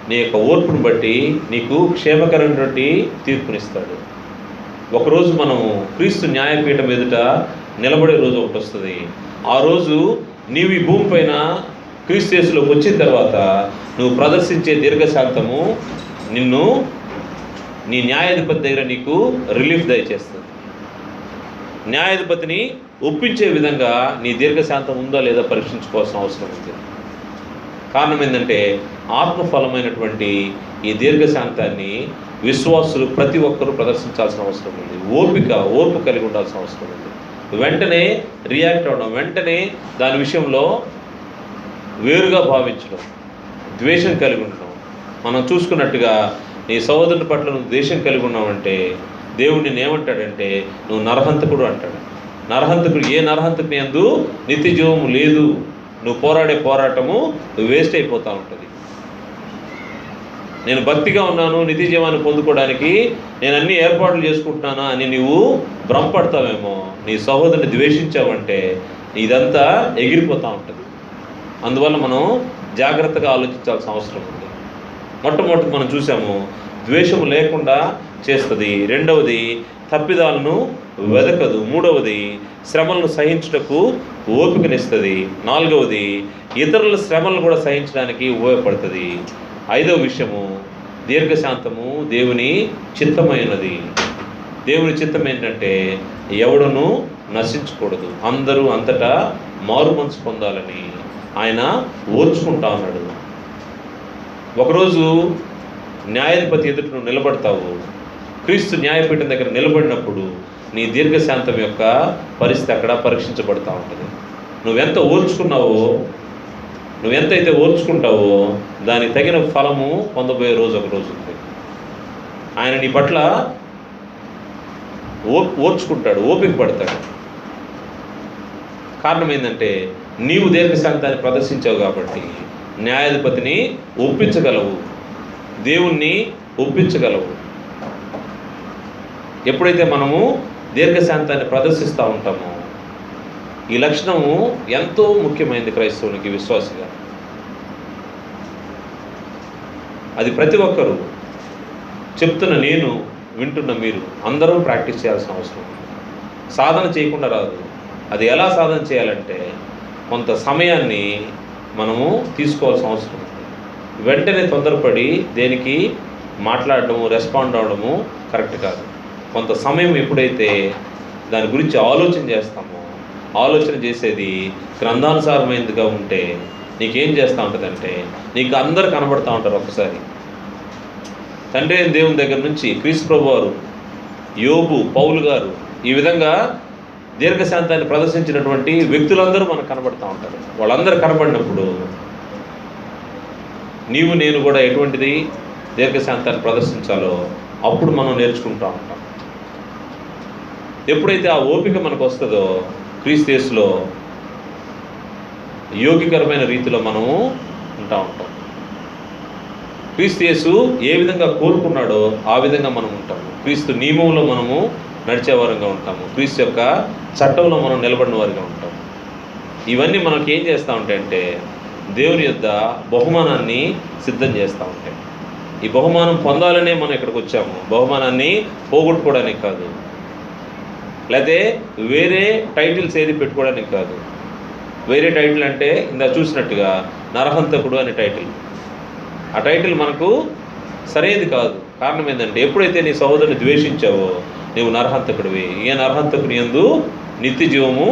నీ యొక్క ఓర్పును బట్టి నీకు క్షేమకరమైనటువంటి తీర్పునిస్తాడు. ఒకరోజు మనము క్రీస్తు న్యాయపీఠం ఎదుట నిలబడే రోజు ఒకటి వస్తుంది. ఆ రోజు నీవు ఈ భూమి పైన క్రీస్తు యేసులోకి వచ్చిన తర్వాత నువ్వు ప్రదర్శించే దీర్ఘశాంతము నిన్ను నీ న్యాయాధిపతి దగ్గర నీకు రిలీఫ్ దయచేస్తుంది. న్యాయాధిపతిని ఒప్పించే విధంగా నీ దీర్ఘశాంతం ఉందా లేదా పరీక్షించుకోవాల్సిన అవసరం ఉంది. కారణం ఏంటంటే ఆత్మఫలమైనటువంటి ఈ దీర్ఘశాంతాన్ని విశ్వాసులు ప్రతి ఒక్కరూ ప్రదర్శించాల్సిన అవసరం ఉంది. ఓర్పు కలిగి ఉండాల్సిన అవసరం ఉంది. వెంటనే రియాక్ట్ అవ్వడం, వెంటనే దాని విషయంలో వేరుగా భావించడం, ద్వేషం కలిగి ఉండడం. మనం చూసుకున్నట్టుగా నీ సహోదరుని పట్ల నువ్వు ద్వేషం కలిగి ఉన్నావంటే దేవుడు నిన్ను ఏమంటాడంటే నువ్వు నరహంతకుడు అంటాడు. ఏ నరహంతకుని యందు నిత్య జీవము లేదు. నువ్వు పోరాడే పోరాటము వేస్ట్ అయిపోతూ ఉంటుంది. నేను భక్తిగా ఉన్నాను, నిత్య జీవాన్ని పొందుకోవడానికి నేను అన్ని ఏర్పాట్లు చేసుకుంటున్నానా అని నువ్వు భ్రమపడతావేమో. నీ సహోదరుని ద్వేషించావంటే ఇదంతా ఎగిరిపోతూ ఉంటుంది. అందువల్ల మనం జాగ్రత్తగా ఆలోచించాల్సిన అవసరం ఉంది. మొట్టమొదటి మనం చూసాము, ద్వేషము లేకుండా చేస్తుంది. రెండవది, తప్పిదాలను వెదకదు. మూడవది, శ్రమలను సహించుటకు ఓపికనిస్తుంది. నాలుగవది, ఇతరుల శ్రమలను కూడా సహించడానికి ఉపయోగపడుతుంది. ఐదవ విషయము, దీర్ఘశాంతము దేవుని చిత్తమైనది. దేవుని చిత్తం ఏంటంటే ఎవడును నశించకూడదు, అందరూ అంతటా మారు మనసు పొందాలని ఆయన ఓర్చుకుంటా ఉన్నాడు. ఒకరోజు న్యాయాధిపతి ఎదుట నువ్వు నిలబడతావు. క్రీస్తు న్యాయపీఠం దగ్గర నిలబడినప్పుడు నీ దీర్ఘశాంతం యొక్క పరిస్థితి అక్కడ పరీక్షించబడుతూ ఉంటుంది. నువ్వెంత ఓర్చుకున్నావో, నువ్వెంతైతే ఓర్చుకుంటావో దానికి తగిన ఫలము పొందబోయే రోజు ఒక రోజు ఉంది. ఆయన నీ పట్ల ఓర్చుకుంటాడు, ఓపిక పడతాడు. కారణం ఏంటంటే నీవు దీర్ఘశాంతాన్ని ప్రదర్శించావు కాబట్టి న్యాయాధిపతిని ఒప్పించగలవు, దేవుణ్ణి ఒప్పించగలవు. ఎప్పుడైతే మనము దీర్ఘశాంతాన్ని ప్రదర్శిస్తూ ఉంటామో, ఈ లక్షణము ఎంతో ముఖ్యమైనది క్రైస్తవునికి, విశ్వాసిగా. అది ప్రతి ఒక్కరూ, చెప్తున్న నేను, వింటున్న మీరు అందరూ ప్రాక్టీస్ చేయాల్సిన అవసరం. సాధన చేయకుండా రాదు. అది ఎలా సాధన చేయాలంటే కొంత సమయాన్ని మనము తీసుకోవాల్సిన అవసరం ఉంది. వెంటనే తొందరపడి దేనికి మాట్లాడడము, రెస్పాండ్ అవ్వడము కరెక్ట్ కాదు. కొంత సమయం ఎప్పుడైతే దాని గురించి ఆలోచన చేస్తామో, ఆలోచన చేసేది గ్రంథానుసారమైనదిగా ఉంటే నీకేం చేస్తూ ఉంటుందంటే, నీకు అందరు కనబడుతూ ఉంటారు ఒక్కసారి. తండ్రి అయిన దేవుని దగ్గర నుంచి క్రీస్తు ప్రభు వారు, యోబు, పౌలు గారు, ఈ విధంగా దీర్ఘశాంతాన్ని ప్రదర్శించినటువంటి వ్యక్తులందరూ మనకు కనబడుతూ ఉంటారు. వాళ్ళందరూ కనబడినప్పుడు నీవు నేను కూడా ఎటువంటిది దీర్ఘశాంతాన్ని ప్రదర్శించాలో అప్పుడు మనం నేర్చుకుంటూ ఉంటాం. ఎప్పుడైతే ఆ ఓపిక మనకు వస్తుందో క్రీస్తు యేసులో యోగికరమైన రీతిలో మనము ఉంటాం. క్రీస్తు యేసు ఏ విధంగా కోరుకున్నాడో ఆ విధంగా మనం ఉంటాము. క్రీస్తు నియమంలో మనము నడిచేవారుగా ఉంటాము. క్రీస్తు యొక్క చట్టంలో మనం నిలబడిన వారిగా ఉంటాము. ఇవన్నీ మనకి ఏం చేస్తూ ఉంటాయంటే దేవుని యొద్ద బహుమానాన్ని సిద్ధం చేస్తూ ఉంటాయి. ఈ బహుమానం పొందాలనే మనం ఇక్కడికి వచ్చాము, బహుమానాన్ని పోగొట్టుకోవడానికి కాదు, లేకపోతే వేరే టైటిల్స్ ఏది పెట్టుకోవడానికి కాదు. వేరే టైటిల్ అంటే ఇందా చూసినట్టుగా నరహంతకుడు అనే టైటిల్, ఆ టైటిల్ మనకు సరైనది కాదు. కారణం ఏంటంటే ఎప్పుడైతే నీ సహోదరుని ద్వేషించావో నీవు నరహంతకుడివి. ఏ నరహంతకుని యందు నిత్య జీవము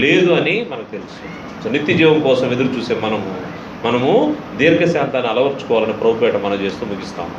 లేదు అని మనకు తెలుసు. సో నిత్య జీవం కోసం ఎదురు చూసే మనము దీర్ఘశాంతాన్ని అలవర్చుకోవాలని ప్రభుపేట మనం చేస్తూ ముగిస్తాము.